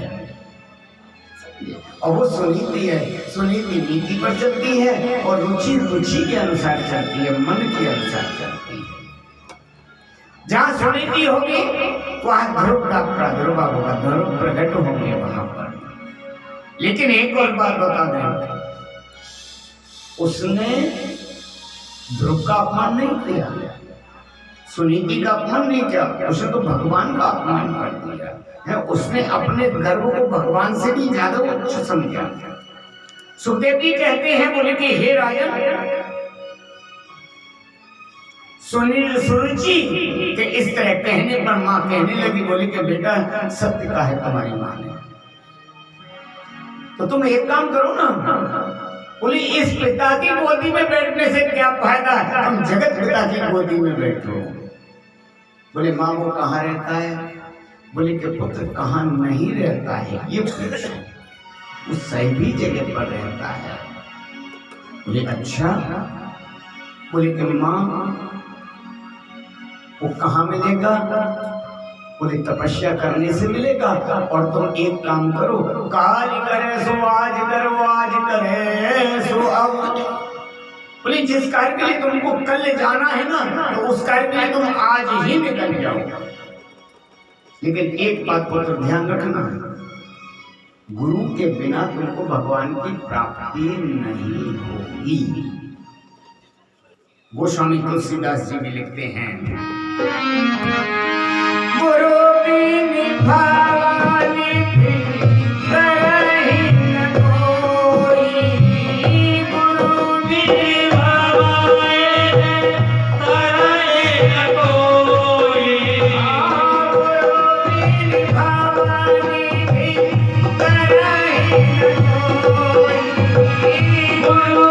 [SPEAKER 3] और वो सुनीति है। सुनीति नीति पर चलती है और रुचि रुचि के अनुसार चलती है, मन के अनुसार चलती है। जहाँ सुनीति होगी वहाँ ध्रुव का प्रादुर्भाव होगा, ध्रुव प्रकट होंगे वहां पर। लेकिन एक और बात बता दें, उसने ध्रुव का अपमान नहीं किया, सुनीति का अपमान नहीं किया, उसने तो भगवान का अपमान कर दिया है। उसने अपने गर्व को भगवान से भी ज्यादा उच्च समझा। सुखदेव जी कहते हैं बोले कि हे राजन, सुरुचि के इस तरह कहने पर माँ कहने लगी, बोले कि बेटा सत्य का है तुम्हारी माँ ने, तो तुम एक काम करो ना, बोली इस पिता की गोदी में बैठने से क्या फायदा, तुम जगत पिता की गोदी में बैठो। बोले माँ वो कहाँ रहता है? बोले कि पुत्र कहाँ नहीं रहता है ये पूछो, वो सही जगह पर रहता है। बोले अच्छा। बोले कि माँ वो कहाँ मिलेगा? बोले तपस्या करने से मिलेगा। और तुम एक काम करो, काज करे सो आज करो, आज करे सो अब। बोले जिस कार्य के लिए तुमको कल जाना है ना, तो उस कार्य के लिए तुम आज ही निकल जाओ। लेकिन एक बात को तो ध्यान रखना, गुरु के बिना तुमको भगवान की प्राप्ति नहीं होगी। गोस्वामी तुलसीदास जी भी लिखते हैं, गुरु बिन भावनी करहि न कोई, गुरु बिन भावनी करहि न कोई, गुरु बिन भावनी करहि न कोई, गुरु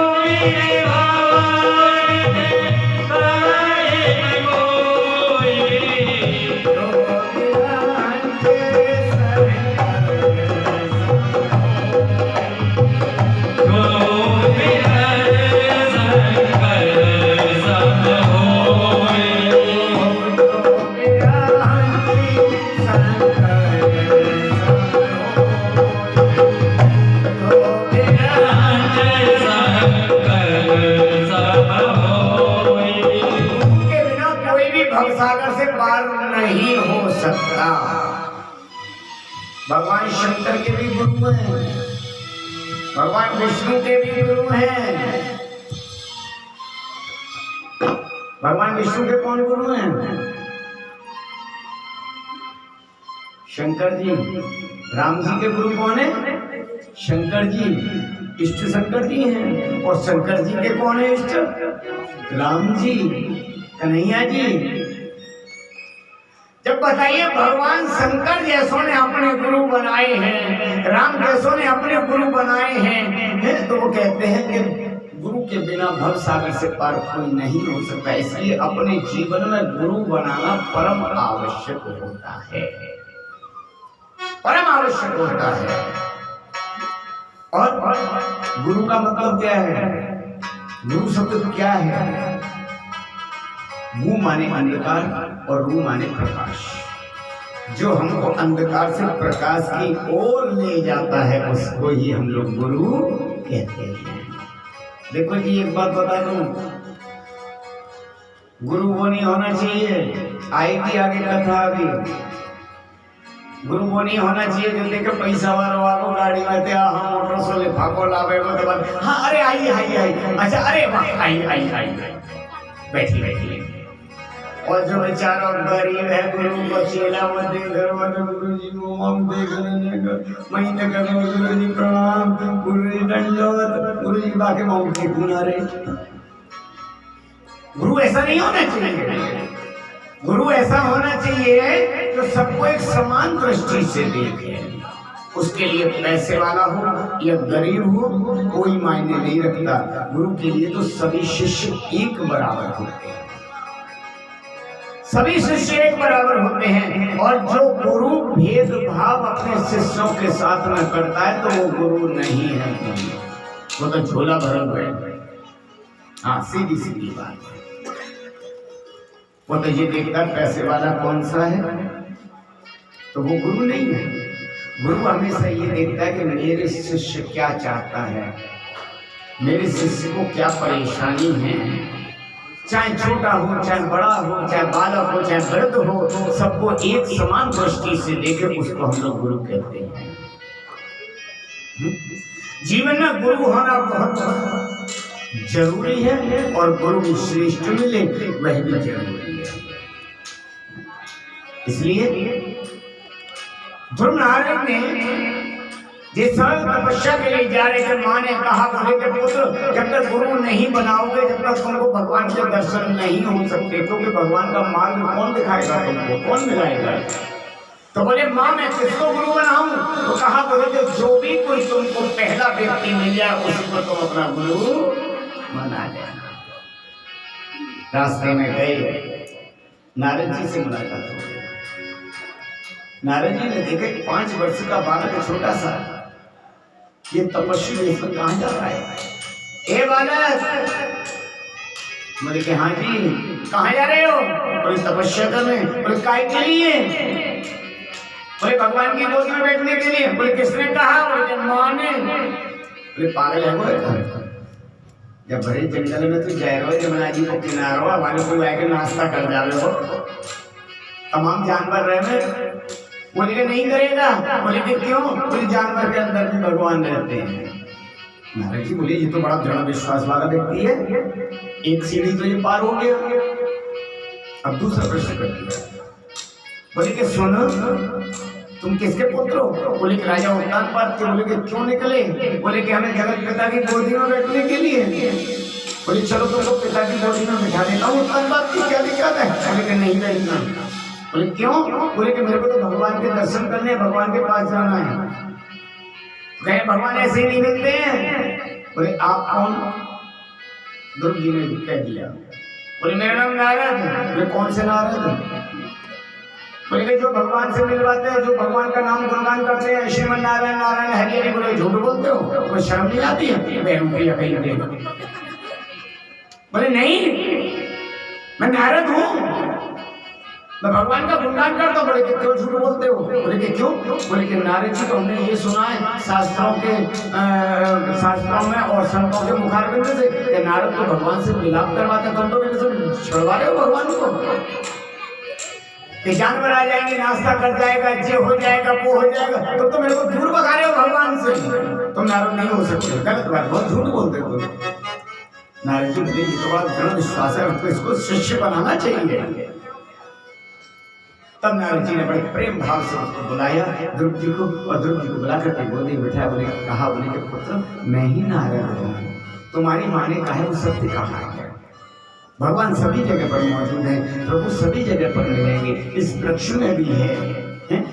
[SPEAKER 3] बिन भवसागर से पार नहीं हो सकता। भगवान शंकर के भी गुरु हैं, भगवान विष्णु के भी गुरु हैं। भगवान विष्णु के कौन गुरु हैं? शंकर जी। राम जी के गुरु कौन है? शंकर जी, इष्ट शंकर जी हैं। और शंकर जी के कौन है इष्ट? राम जी, कन्हैया जी। जब बताइए भगवान शंकर जैसों ने अपने गुरु बनाए हैं, राम जैसों ने अपने गुरु बनाए हैं, तो वो कहते हैं कि गुरु के बिना भव सागर से पार कोई नहीं हो सकता। इसलिए अपने जीवन में गुरु बनाना परम आवश्यक होता है। परम आवश्यक होता है। और गुरु का मतलब क्या है? गुरु शब्द क्या है? गु माने अंधकार और रू माने प्रकाश। जो हमको अंधकार से प्रकाश की ओर ले जाता है उसको ही हम लोग गुरु कहते हैं। देखो जी एक बात बता दूं, गुरु वो नहीं होना चाहिए, आएगी आगे कथा अभी। गुरु वो नहीं होना चाहिए जो देखे पैसा वालों गाड़ी में थे हम मोटर से ले फाको लावे वो तो हाँ अरे आई आई आई अच्छा अरे वाह आई आई आई बैठी बैठी। और जो बेचारा गरीब है गुरु को चेला वो देख गुरु जी को हम देख रहे महीने कर गुरु जी प्रणाम गुरु जी दंडवत गुरु जी बाके माउंट के गुना रे। गुरु ऐसा नहीं होना चाहिए। गुरु ऐसा होना चाहिए जो सबको एक समान दृष्टि से देखे। उसके लिए पैसे वाला हो या गरीब हो कोई मायने नहीं रखता। गुरु के लिए तो सभी शिष्य एक बराबर होते हैं। सभी शिष्य एक बराबर होते हैं। और जो गुरु भेदभाव अपने शिष्यों के साथ में करता है तो वो गुरु नहीं है, वो तो झोला भरा हुआ है। हाँ सीधी सीधी बात। वो तो ये देखता पैसे वाला कौन सा है तो वो गुरु नहीं है। गुरु हमेशा ये देखता है कि मेरे शिष्य क्या चाहता है, मेरे शिष्य को क्या परेशानी है। चाहे छोटा हो चाहे बड़ा हो चाहे बालक हो चाहे वृद्ध हो, सबको एक समान दृष्टि से देखे उसको हम लोग गुरु कहते हैं। जीवन में गुरु होना बहुत जरूरी है और गुरु श्रेष्ठ मिले वह भी जरूरी है। इसलिए ध्रुव नारायण ने जिस साल तपस्या के लिए जा रहे थे माँ ने कहा बोले कि पुत्र जब तक गुरु नहीं बनाओगे जब तक तुमको भगवान के दर्शन नहीं हो सकते, क्योंकि भगवान का मार्ग कौन दिखाएगा तुमको, कौन मिलाएगा। तो बोले माँ मैं किसको गुरु बनाऊं? तो कहा बोले जो भी कोई तुमको पहला व्यक्ति मिल जाए उसको तुम अपना गुरु बना लेना। रास्ते में गए नारद जी से मुलाकात हो गई। नारद जी ने देखा कि 5 वर्ष का बालक छोटा सा ये तपस्वी इसमें कहाँ जा रहा है। ए बालक बोले कि हाँ जी कहाँ जा रहे हो? बोले तपस्या करने। बोले काय के लिए? बोले भगवान की गोद में बैठने के लिए। बोले किसने कहा? बोले माँ ने। बोले पागल है वो, जब भरे जंगल में तू जाए रहो जमुना जी को किनारो हमारे को आके नाश्ता कर जा रहे हो, तमाम जानवर रहे में। बोले कि नहीं करेगा। बोले कि क्यों? बोले जानवर के अंदर भी भगवान रहते हैं। नारद जी बोले ये तो बड़ा दृढ़ विश्वास वाला व्यक्ति है, एक सीढ़ी तो ये पार हो गया। अब दूसरा प्रश्न कर दिया। बोले कि सुनो तुम किसके पुत्र हो? बोले कि राजा उत्तानपाद के। बोले कि क्यों निकले? बोले कि हमें जगत पिता की गोदी में बैठने के लिए। बोले चलो तुमको पिता की गोदी में बिठा देता हूँ। उत्तानपाद की क्या दिक्कत है? बोले कि नहीं बैठना। बोले क्यों? बोले कि मेरे को तो भगवान के दर्शन करने, भगवान के पास जाना है। कहे भगवान ऐसे ही नहीं मिलते हैं। बोले आप कौन? ध्रुव जी ने कह दिया। बोले मेरा नाम नारद। बोले कौन से नारद? बोले कि जो भगवान से मिलवाते हैं, जो भगवान का नाम गुणगान करते हैं, श्रीमन नारायण नारायण हरि हरि। बोले झूठ बोलते हो, कोई शर्म नहीं आती है? बोले नहीं मैं नारद हूँ, मैं भगवान का गुणगान करता हूँ। बोले कि क्यों झूठ बोलते हो? बोले कि क्यों? बोले कि नारद जी को हमने ये सुना है शास्त्रों में और संतों के मुखारबिंद से कि नारद तो भगवान से मिलाप करवाते, तुम तो मेरे से छुड़वा रहे हो भगवान को। कि जानवर आ जाएंगे, नाश्ता कर जाएगा, ये हो जाएगा, वो हो जाएगा, तो मेरे को दूर भगा रहे हो भगवान से। तुम नारद नहीं हो सकते, गलत बात, बहुत झूठ बोलते हो। नारद जी बोले ये तो बात दृढ़ विश्वास है, हमको इसको शिष्य बनाना चाहिए। तब नारद जी ने बड़े प्रेम भाव से उसको बुलाया ध्रुव जी को, और ध्रुव जी को बुला करके गोदी में बिठाया। बोले कहा, बोले कि पुत्र मैं ही नारद हूँ, तुम्हारी माँ ने कहा है वो सत्य कहा है। भगवान सभी जगह पर मौजूद है, प्रभु सभी जगह पर मिलेंगे। इस वृक्ष में भी है,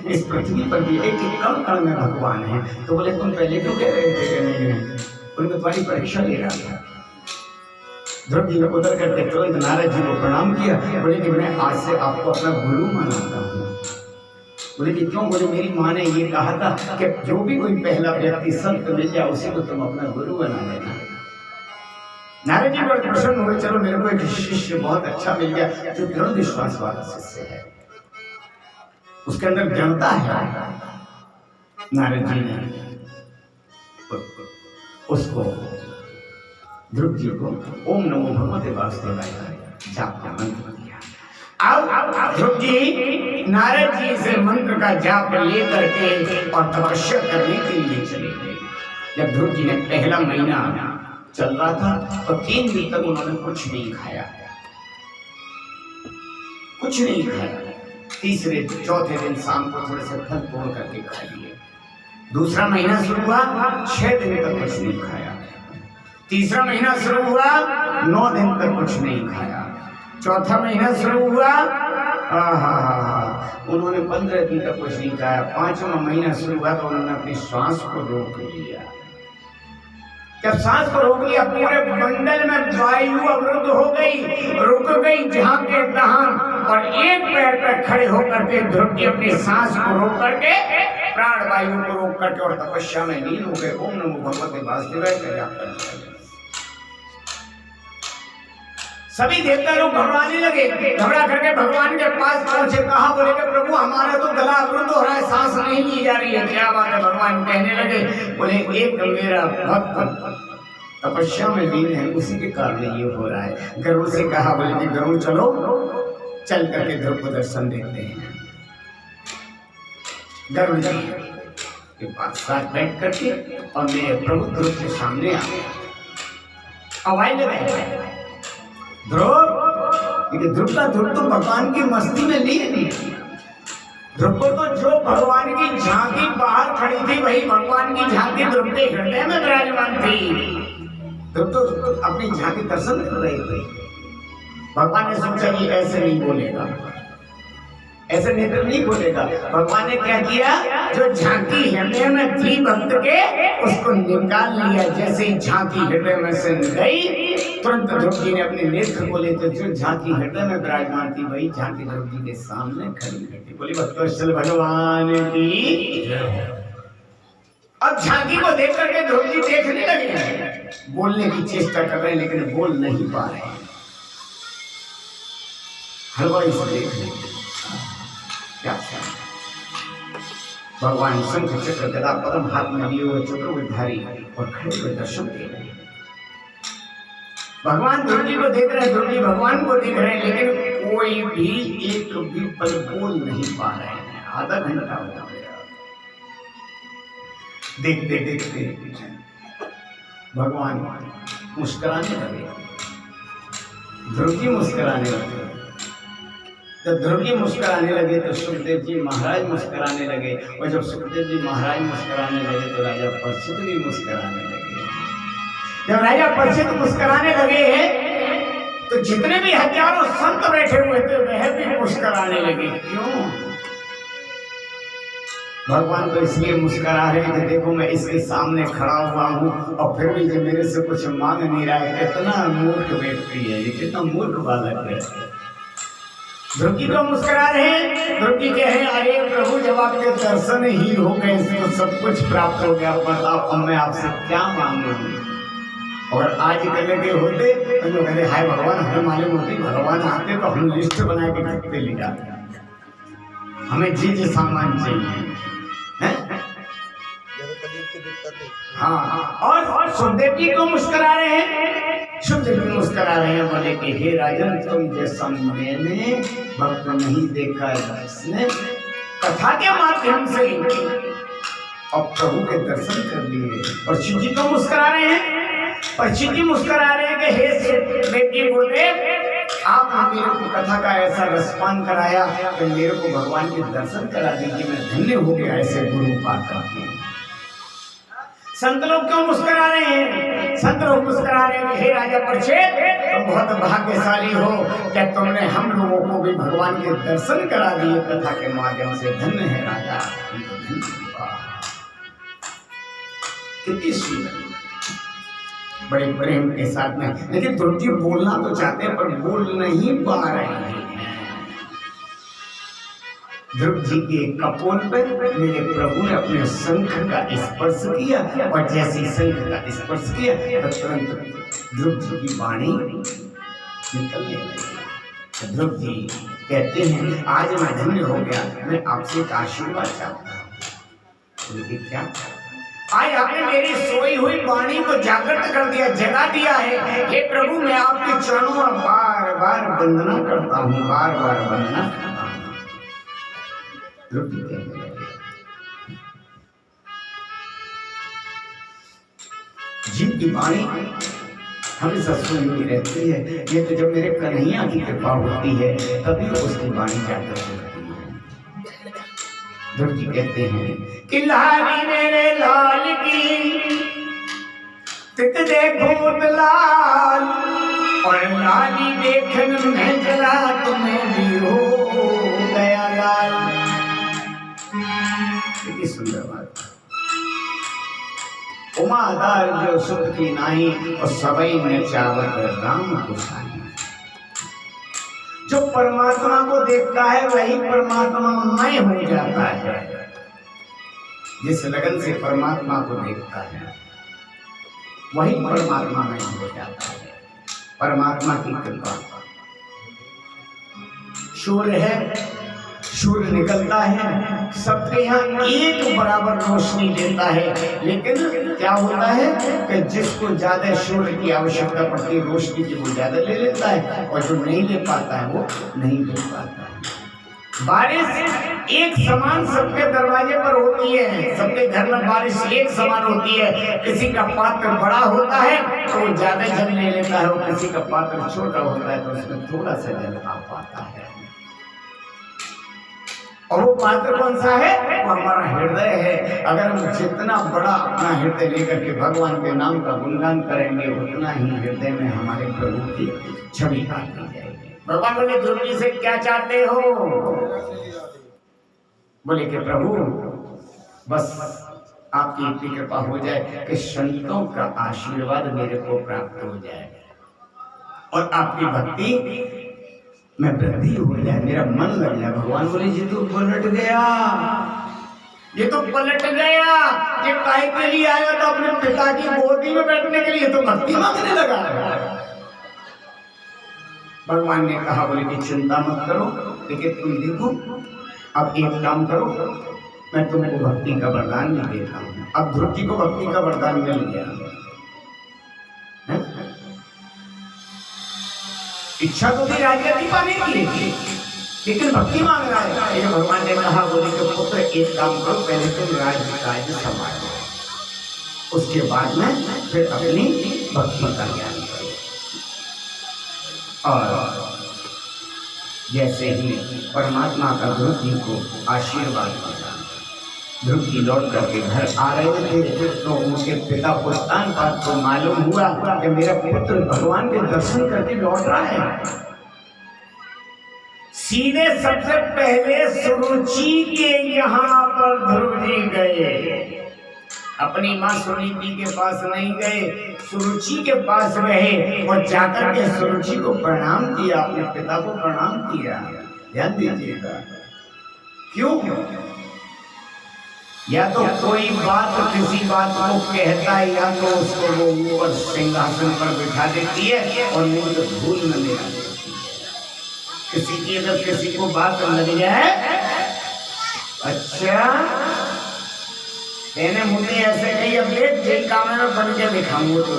[SPEAKER 3] इस पृथ्वी पर भी एक एक कण कण में भगवान है। तो बोले तुम पहले क्यों कह रहे थे कि नहीं है? बोले मैं तुम्हारी परीक्षा ले रहा था। ध्रुव जी ने उतर करके तुरंत नारद जी को प्रणाम किया। बोले कि मैं आज से आपको अपना गुरु मानता हूँ। बोले कि क्यों? बोले मेरी माँ ने ये कहा था कि जो भी कोई पहला व्यक्ति संत मिल जाए उसी को तुम अपना गुरु बना लेना। नारद जी बड़े प्रसन्न हुए, चलो मेरे को एक शिष्य बहुत अच्छा मिल गया जो दृढ़ विश्वास वाला शिष्य है, उसके अंदर जनता है। नारद जी ने उसको ध्रुव जी को ओम नमो भगवते वासुदेवाय जाप का मंत्र दिया। अब ध्रुव जी नारद जी से मंत्र का जाप लेकर के और तपस्या करने के लिए चले गए। जब ध्रुव जी ने पहला महीना चल रहा था तो 3 दिन तक उन्होंने कुछ नहीं खाया, कुछ नहीं खाया। तीसरे चौथे दिन शाम को थोड़े से फल तोड़ करके खा लिए। दूसरा महीना शुरू हुआ, 6 दिन तक कुछ नहीं खाया। तीसरा महीना शुरू हुआ, 9 दिन तक कुछ नहीं खाया। चौथा महीना शुरू हुआ, उन्होंने 15 दिन तक कुछ नहीं खाया। 5वां महीना शुरू हुआ तो उन्होंने अपनी श्वास को रोक लिया। जब सांस को रोक लिया, पूरे मंडल में वायु अवरुद्ध हो गई, रुक गई जहां के तहां, और एक पैर पर खड़े होकर के ध्रुव जी अपनी सांस को रोक करके, प्राण वायु को रोक करके और तपस्या में लीन हो गए। ओम नमो भगवते वासुदेवाय का जाप करने लगे। सभी देवता लोग घबराने लगे, घबरा करके भगवान के पास पहुंचे। कहा, बोले कि प्रभु हमारा तो गला अवरुद्ध हो रहा है, सांस नहीं ली जा रही है। क्या बात है? भगवान कहने लगे, बोले एक मेरा भक्त तपस्या में लीन है, उसी के कारण ये हो रहा है। गरुड़ से कहा, बोले कि गरुड़ चलो, चल करके ध्रुव को दर्शन देते हैं। गरुड़ जी के पास साथ बैठ करके और मेरे प्रभु ध्रुव के सामने आ गए। आवाज लगाए, ध्रुव का ध्रुव तो भगवान की मस्ती में लीन। ध्रुव को तो जो भगवान की झांकी बाहर खड़ी थी वही भगवान की झांकी ध्रुव के हृदय में विराजमान थी। ध्रुव तो अपनी झांकी दर्शन कर रहे थे। भगवान ने सोचा कि ऐसे नहीं बोलेगा, ऐसे नेत्र नहीं बोलेगा। भगवान ने क्या किया, जो झांकी हृदय में थी भक्त के, उसको निकाल लिया। जैसे ही झांकी हृदय में से गई, तुरंत ध्रुव जी ने अपने नेत्र खोले तो जो झांकी हृदय में विराजमान थी वही झांकी ध्रुव जी के सामने खड़ी थी। बोली भक्तवत्सल भगवान की। अब झांकी को देख करके ध्रुव जी देखने लगे, बोलने की चेष्टा कर रहे हैं लेकिन बोल नहीं पा रहे। हलवाई से देख रहे क्या भगवान शंख चक्र गदा पद्म हाथ में लिए हुए चतुर्भुजधारी और खड़े हुए दर्शन दे रहे हैं। भगवान ध्रुव जी को देख रहे हैं, ध्रुव जी भगवान को देख रहे हैं, लेकिन कोई भी एक भी पल बोल नहीं पा रहे हैं। आधा घंटा हो गया। देखते देखते भगवान मुस्कुराने लगे, ध्रुव जी मुस्कुराने लगे। जब ध्रुव जी मुस्कुराने लगे तो सुखदेव जी महाराज मुस्कुराने लगे, और जब सुखदेव जी महाराज मुस्कुराने लगे तो राजा परीक्षित भी मुस्कुराने लगे। जब राजा परीक्षित मुस्कुराने लगे हैं तो जितने भी हजारों संत बैठे हुए थे वह भी मुस्कुराने लगे। क्यों? भगवान तो इसलिए मुस्कुरा रहे हैं कि देखो मैं इसके सामने खड़ा हुआ हूँ और फिर भी जो मेरे से कुछ मांग नहीं रहा है। कितना मूर्ख व्यक्ति है ये, कितना मूर्ख बालक है। ध्रुव जी को मुस्कुरा रहे हैं। ध्रुव जी कहे, अरे प्रभु जब आपके दर्शन ही हो गए तो सब कुछ प्राप्त हो गया, बताओ अब मैं आपसे क्या मांगू। और आज कल के होते तो जो कहते हाय भगवान, हमें मालूम होती भगवान आते तो हम लिस्ट बना के रखते ले जाते, हमें जी सामान चाहिए है? हाँ, और सुखदेव जी को मुस्कुरा रहे हैं। सुखदेव जी मुस्कुरा रहे हैं, बोले कि हे राजन, तुम जैसा मैंने भक्त नहीं देखा जिसने कथा के माध्यम से और प्रभु के दर्शन कर लिए। और शिव जी को मुस्कुरा रहे हैं, और शिव जी मुस्कुरा रहे हैं कि हे सुखदेव जी गुरुदेव, आपने मेरे को कथा का ऐसा रसपान कराया कि मेरे को भगवान के दर्शन करा दीजिए, मैं धन्य हो गया ऐसे गुरु पाकर के। संत लोग क्यों मुस्कुरा रहे हैं? संत लोग मुस्कुरा रहे हैं, हे राजा परीक्षित, तुम बहुत भाग्यशाली हो कि तुमने हम लोगों को भी भगवान के दर्शन करा दिए कथा के माध्यम से। धन्य है राजा, कितनी सुंदर, बड़े प्रेम के साथ में। लेकिन ध्रुव जी बोलना तो चाहते हैं पर बोल नहीं पा रहे हैं। ध्रुव जी के कपोल पर मेरे प्रभु ने अपने शंख का स्पर्श किया और जैसे ही शंख का स्पर्श किया तो तुरंत ध्रुव जी की वाणी निकलने लगी। ध्रुव जी कहते हैं आज मैं धन्य हो गया, मैं आपसे एक आशीर्वाद चाहता हूँ। लेकिन क्या आज आपने मेरी सोई हुई वाणी को जागृत कर दिया, जगा दिया है। हे प्रभु मैं आपके चरणों में बार बार वंदना करता हूँ, बार बार वंदना करता हूँ। ध्रुव जी कहने लगे जीव की वाणी हमेशा सुनती रहती है, ये तो जब मेरे कन्हैया की कृपा होती है तभी उसकी वाणी जागृत होती है। ध्रुव जी कहते हैं कि लाली मेरे लाल की तित देखो लाल और लाली देखन में जला तुम्हें भी हो गया लाल। कितनी सुंदर बात। उमादार जो सुख की नाही और सबई ने चावत राम को साई। जो परमात्मा को देखता है वही परमात्मामय हो जाता है। जिस लगन से परमात्मा को देखता है वही परमात्मामय हो जाता है। परमात्मा की कृपा। सूर्य है, सूर्य निकलता है, सबके यहाँ एक बराबर रोशनी देता है, लेकिन क्या होता है कि जिसको ज्यादा सूर्य की आवश्यकता पड़ती है रोशनी की वो ज्यादा ले लेता है और जो नहीं ले पाता है वो नहीं ले पाता है। बारिश एक समान सबके दरवाजे पर होती है, सबके घर में बारिश एक समान होती है। किसी का पात्र बड़ा होता है तो वो ज्यादा जल ले लेता है और किसी का पात्र छोटा होता है तो उसमें थोड़ा सा जल आ पाता है। और वो पात्र कौन सा है? वो हमारा हृदय है। अगर हम जितना बड़ा अपना हृदय लेकर के भगवान के नाम का गुणगान करेंगे उतना ही हृदय में हमारे प्रभु की छवि आती जाएगी। भगवान बोले ध्रुव जी से क्या चाहते हो? बोले कि प्रभु बस आपकी इतनी कृपा हो जाए कि संतों का आशीर्वाद मेरे को प्राप्त हो जाए और आपकी भक्ति मैं वृद्धि हो जाए, मेरा मन लग जाए। भगवान बोले जी तू पलट गया, ये तो पलट गया। ये काहे के लिए आया? तो अपने पिता की गोदी में बैठने के लिए, तो भक्ति मांगने लगा। भगवान ने कहा बोले कि चिंता मत करो, लेकिन तुम देखो अब एक काम करो, मैं तुमको भक्ति का वरदान भी देता हूँ। अब ध्रुव जी को भक्ति का वरदान मिल गया। इच्छा तो थी राजगद्दी पाने की, लेकिन भक्ति मांग रहा है। ये भगवान ने कहा बोले कि पुत्र एक काम करो, पहले तुम राज्य संभालो, उसके बाद में फिर अपनी भक्ति का ज्ञान करो। और जैसे ही परमात्मा का ध्रुव जी को आशीर्वाद मिला, ध्रुव जी लौट करके घर आ रहे थे तो उनके पिता पुष्टानपाद को मालूम हुआ कि मेरा पुत्र भगवान के दर्शन करके लौट रहा है। सीधे सबसे पहले सुरुचि के यहाँ पर ध्रुव जी गए। अपनी माँ सुनीति के पास नहीं गए, सुरुचि के पास गए और जाकर के सुरुचि को प्रणाम किया, अपने पिता को प्रणाम किया। ध्यान दीजिएगा, क्यों? या तो कोई बात किसी बात को कहता है या तो उसको वो ऊपर सिंहासन पर बिठा देती है और नहीं तो धूल में ले आती है। किसी की अगर किसी को बात लग जाए, अच्छा मैंने मुझे ऐसे कही, अब देख जे काम में बन के दिखाऊंगा तो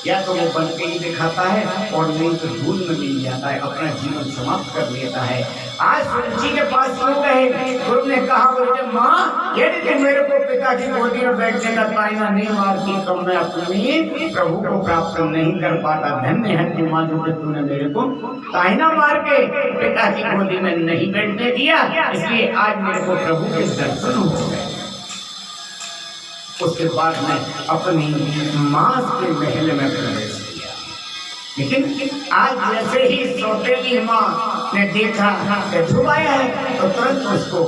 [SPEAKER 3] या तो वो बन के ही दिखाता है और नहीं तो धूल में मिल जाता है, अपना जीवन समाप्त कर लेता है। आज सुरुचि के पास क्यों गए? गुरु ने कहा बोले माँ यदि तुम मेरे को पिता की गोदी में बैठने का ताइना नहीं मारती तो मैं अपनी प्रभु को प्राप्त नहीं कर पाता। धन्य है तू माँ जो कि तूने मेरे को ताइना मार के पिता की गोदी में नहीं बैठने दिया, इसलिए आज मेरे को प्रभु के दर्शन हो गए। उसके बाद में अपनी माँ के महल में प्रवेश किया, लेकिन आज जैसे ही सौतेली माँ ने देखा कि ध्रुव आया है तो तुरंत उसको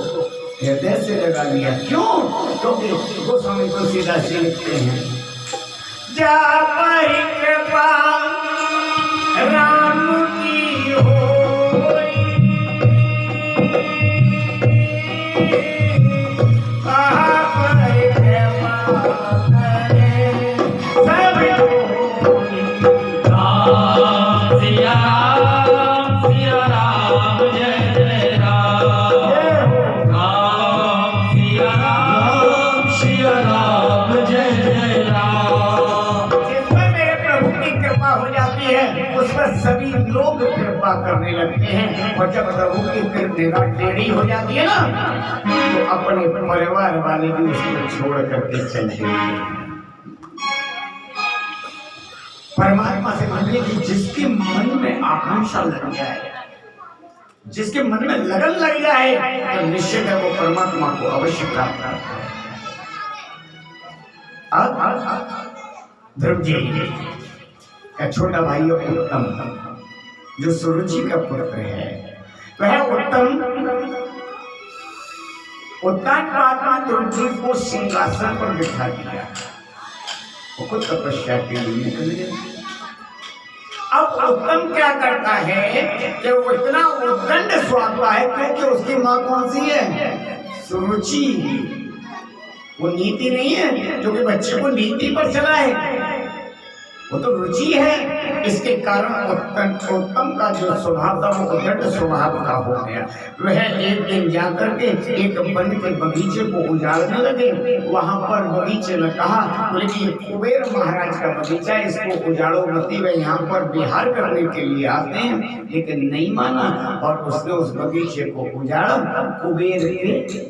[SPEAKER 3] हृदय से लगा लिया। क्यों? क्योंकि गोस्वामी तुलसीदास जी लिखते हैं, जा पर कृपा राम की होई सभी लोग कृपा करने लगते हैं और जब प्रभु की फिर निगाह टेढ़ी हो जाती है ना तो अपने परिवार वाले भी उसको छोड़ करके चले जाते। परमात्मा से मिलने की जिसके मन में आकांक्षा लग जाए, जिसके मन में लगन लग जाए तो निश्चित है वो परमात्मा को अवश्य प्राप्त करता है। ध्रुव जी का छोटा भाई उत्तम जो सुरुचि का पुत्र है वह उत्तान ध्रुव जी को सिंहासन पर बिठा दिया, वो खुद तपस्या के लिए निकल गया। अब उत्तम क्या करता है कि वो इतना उद्दंड स्वात्मा है क्योंकि उसकी माँ कौन सी है? सुरुचि। वो नीति नहीं है जो कि बच्चे को नीति पर चलाए, वो तो रुचि है। इसके कारण उत्तम का जो स्वभाव था वो उद्दंड स्वभाव का हो गया। वह एक दिन जाकर के एक वन के बगीचे को उजाड़ने लगे। वहां पर बगीचे में कहा बोले कि ये कुबेर महाराज का बगीचा है, इसको उजाड़ो मती। वे यहाँ पर विहार करने के लिए आते हैं, लेकिन नहीं माना और उसने उस बगीचे को उजाड़ा। कुबेर के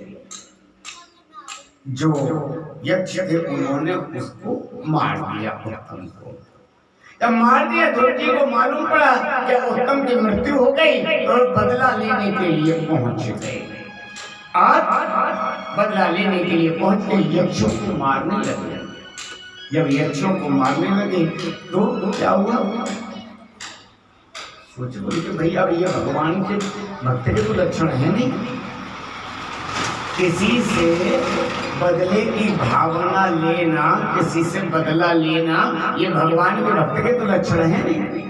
[SPEAKER 3] जो यक्ष थे उन्होंने उसको मार दिया उत्तम को। जब मार दिया ध्रुव जी को मालूम पड़ा कि उत्तम की मृत्यु हो गई और बदला लेने के लिए पहुंच गए। आज बदला लेने के लिए पहुंच गए, यक्षों को मारने लगे। जब यक्षों को मारने लगे तो क्या हुआ? सोच बोले कि भैया भैया भगवान के भक्त के तो लक्षण है नहीं। किसी से बदले की भावना लेना, किसी से बदला लेना, ये भगवान के भक्त के तो लक्षण है नहीं।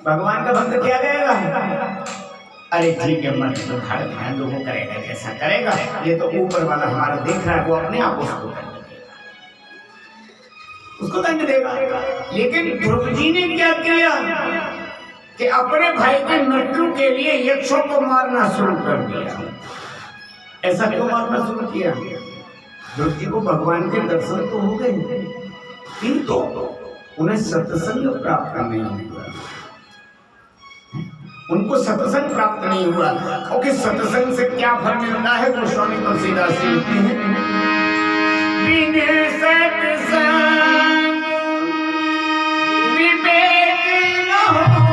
[SPEAKER 3] भगवान का भक्त क्या करेगा? अरे ठीक है मत तो खा ध्यान दो, वो करेगा जैसा करेगा, ये तो ऊपर वाला हमारा देख रहा है, वो अपने आप उसको दंड देगा, उसको दंड देगा। लेकिन ध्रुव जी ने क्या किया कि अपने भाई की मृत्यु के लिए यक्षों को मारना शुरू कर दिया। ऐसा क्यों मारना शुरू किया? ध्रुव जी को भगवान के दर्शन तो हो गए, किंतु उन्हें सत्संग प्राप्त नहीं हुआ। उनको सत्संग प्राप्त नहीं हुआ, क्योंकि सत्संग से क्या फल मिलता है? गोस्वामी तुलसीदास जी लिखते हैं, बिन सत्संग विवेक न हो,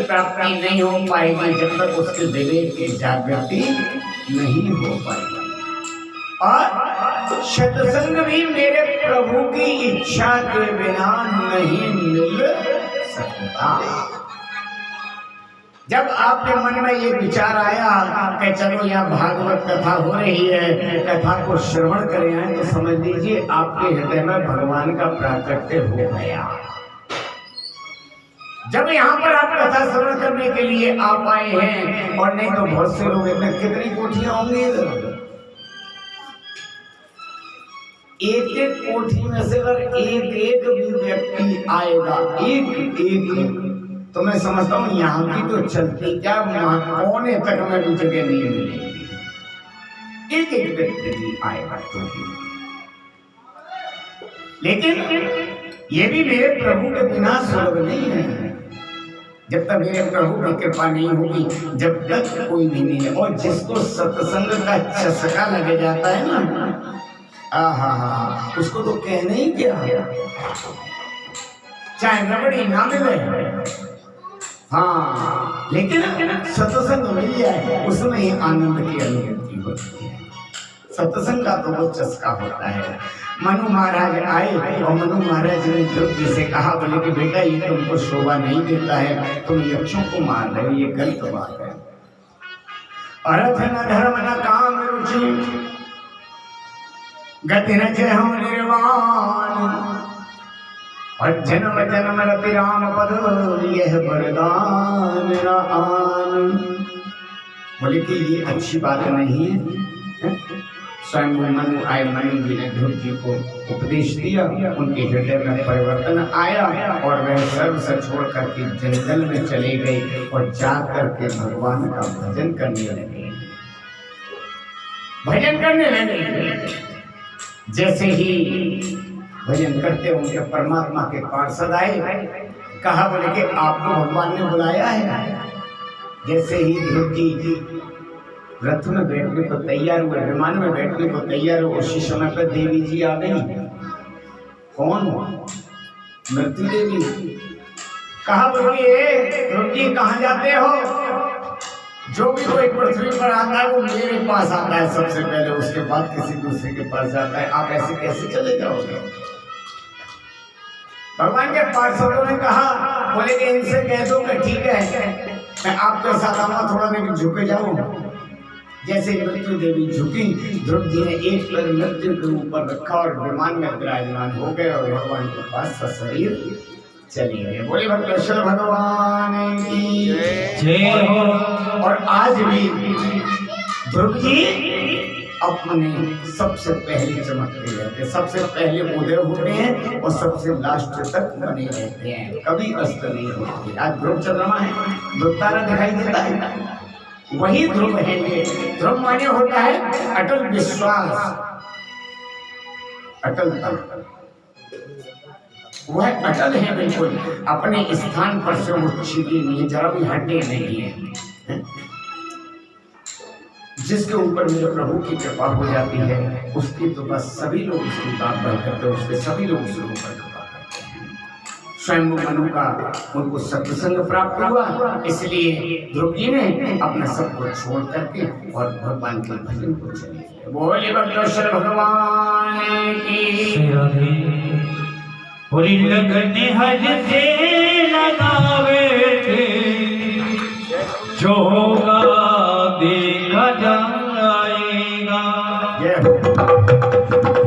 [SPEAKER 3] प्राप्ति नहीं हो पाएगी जब तक उसके विवेक की जागृति नहीं हो पाएगी। और सत्संग भी मेरे प्रभु की इच्छा के बिना नहीं मिल सकता। जब आपके मन में ये विचार आया कि चलो यहाँ भागवत कथा हो रही है, कथा को श्रवण करें आए, तो समझ लीजिए आपके हृदय में भगवान का प्राकट्य हो गया। जब यहाँ पर आप कथा श्रवण करने के लिए आप आए हैं, और नहीं तो बहुत से लोग इतने, कितनी कोठियां होंगी इधर, एक एक कोठी में से अगर एक एक भी व्यक्ति आएगा, एक एक, तो मैं समझता हूँ यहाँ की तो चलती क्या कोने तक में भी जगह नहीं मिलेगी। एक एक व्यक्ति भी आएगा तो लेकिन ये भी मेरे प्रभु के बिना सुलभ नहीं है। जब तक मेरे प्रभु की कृपा नहीं होगी, जब तक कोई भी नहीं है। और जिसको सत्संग का चस्का लग जाता है ना, आहा उसको तो कहने ही क्या, चाहे रबड़ी ना मिले, हाँ, लेकिन सत्संग मिल जाए उसमें ही आनंद की अनुभूति होती है। सत्संग का तो वो चस्का होता है। मनु महाराज आए और मनु महाराज ने ध्रुव जी से कहा, बोले कि बेटा ये तुमको शोभा नहीं देता है, तुम यक्षों को मार रहे हो, ये गलत बात है। अर्थ न धर्म न काम रुचि गति न जय हो निर्वाण, और जन्म जन्म रति राम पद यह वरदान आन। बोले कि ये अच्छी बात नहीं है। स्वयं मनु आए, मनु जी ने ध्रुव जी को उपदेश दिया, उनके हृदय में परिवर्तन आया और वह सर्व से छोड़ करके जंगल में चले गए और जा करके भगवान का भजन करने लगे। भजन करने लगे, जैसे ही भजन करते उनके परमात्मा के पार्षद आए, कहा, बोले कि आपको भगवान ने बुलाया है। जैसे ही ध्रुव जी रथ में बैठने को तैयार हुए, विमान में बैठने को तैयार हुए, उसी समय पर देवी जी आ गई। कौन? मृत्यु देवी। कहा, बोलिए ध्रुव जी कहाँ जाते हो? जो भी कोई पृथ्वी पर आता है वो मेरे पास आता है सबसे पहले, उसके बाद किसी दूसरे के पास जाता है। आप ऐसे कैसे चले जाओगे? भगवान के पार्षदों ने कहा, बोले कि इनसे कह दो कि ठीक है मैं आपके साथ आऊंगा, थोड़ा मैं झुके जाऊं। जैसे मृत्यु देवी झुकी, ध्रुव जी ने एक पैर मृत्यु के ऊपर रखा और विमान में विराजमान हो गए और भगवान के पास सशरीर चली गए। बोले भक्तेश्वर भगवान की
[SPEAKER 1] जय हो।
[SPEAKER 3] और आज भी ध्रुव जी अपने सबसे पहले चमकते रहते, सबसे पहले उदय होते हैं और सबसे लास्ट तक बने रहते हैं, कभी अस्त नहीं होते। आज ध्रुव चंद्रमा है, ध्रुव तारा दिखाई देता है, वही ध्रुव है। ध्रुव माने होता है अटल विश्वास, अटलता। वह अटल है, बिल्कुल अपने स्थान पर से वो छिपी नहीं, जरा भी हटे नहीं है। जिसके ऊपर मेरे प्रभु की कृपा हो जाती है उसकी तो बस सभी लोग उसकी बात बात करते हैं, उसके सभी लोग उसके ऊपर कृपा करते हैं। स्वयं मनु का उनको सत्संग प्राप्त हुआ, इसलिए ध्रुव जी ने अपना सब कुछ छोड़ करके और भगवान के भजन को चले। बोले भक्तेश्वर भगवान की।
[SPEAKER 1] पूरी लगन हज से लगावे थे, जो होगा देखा जाएगा।
[SPEAKER 3] जय हो।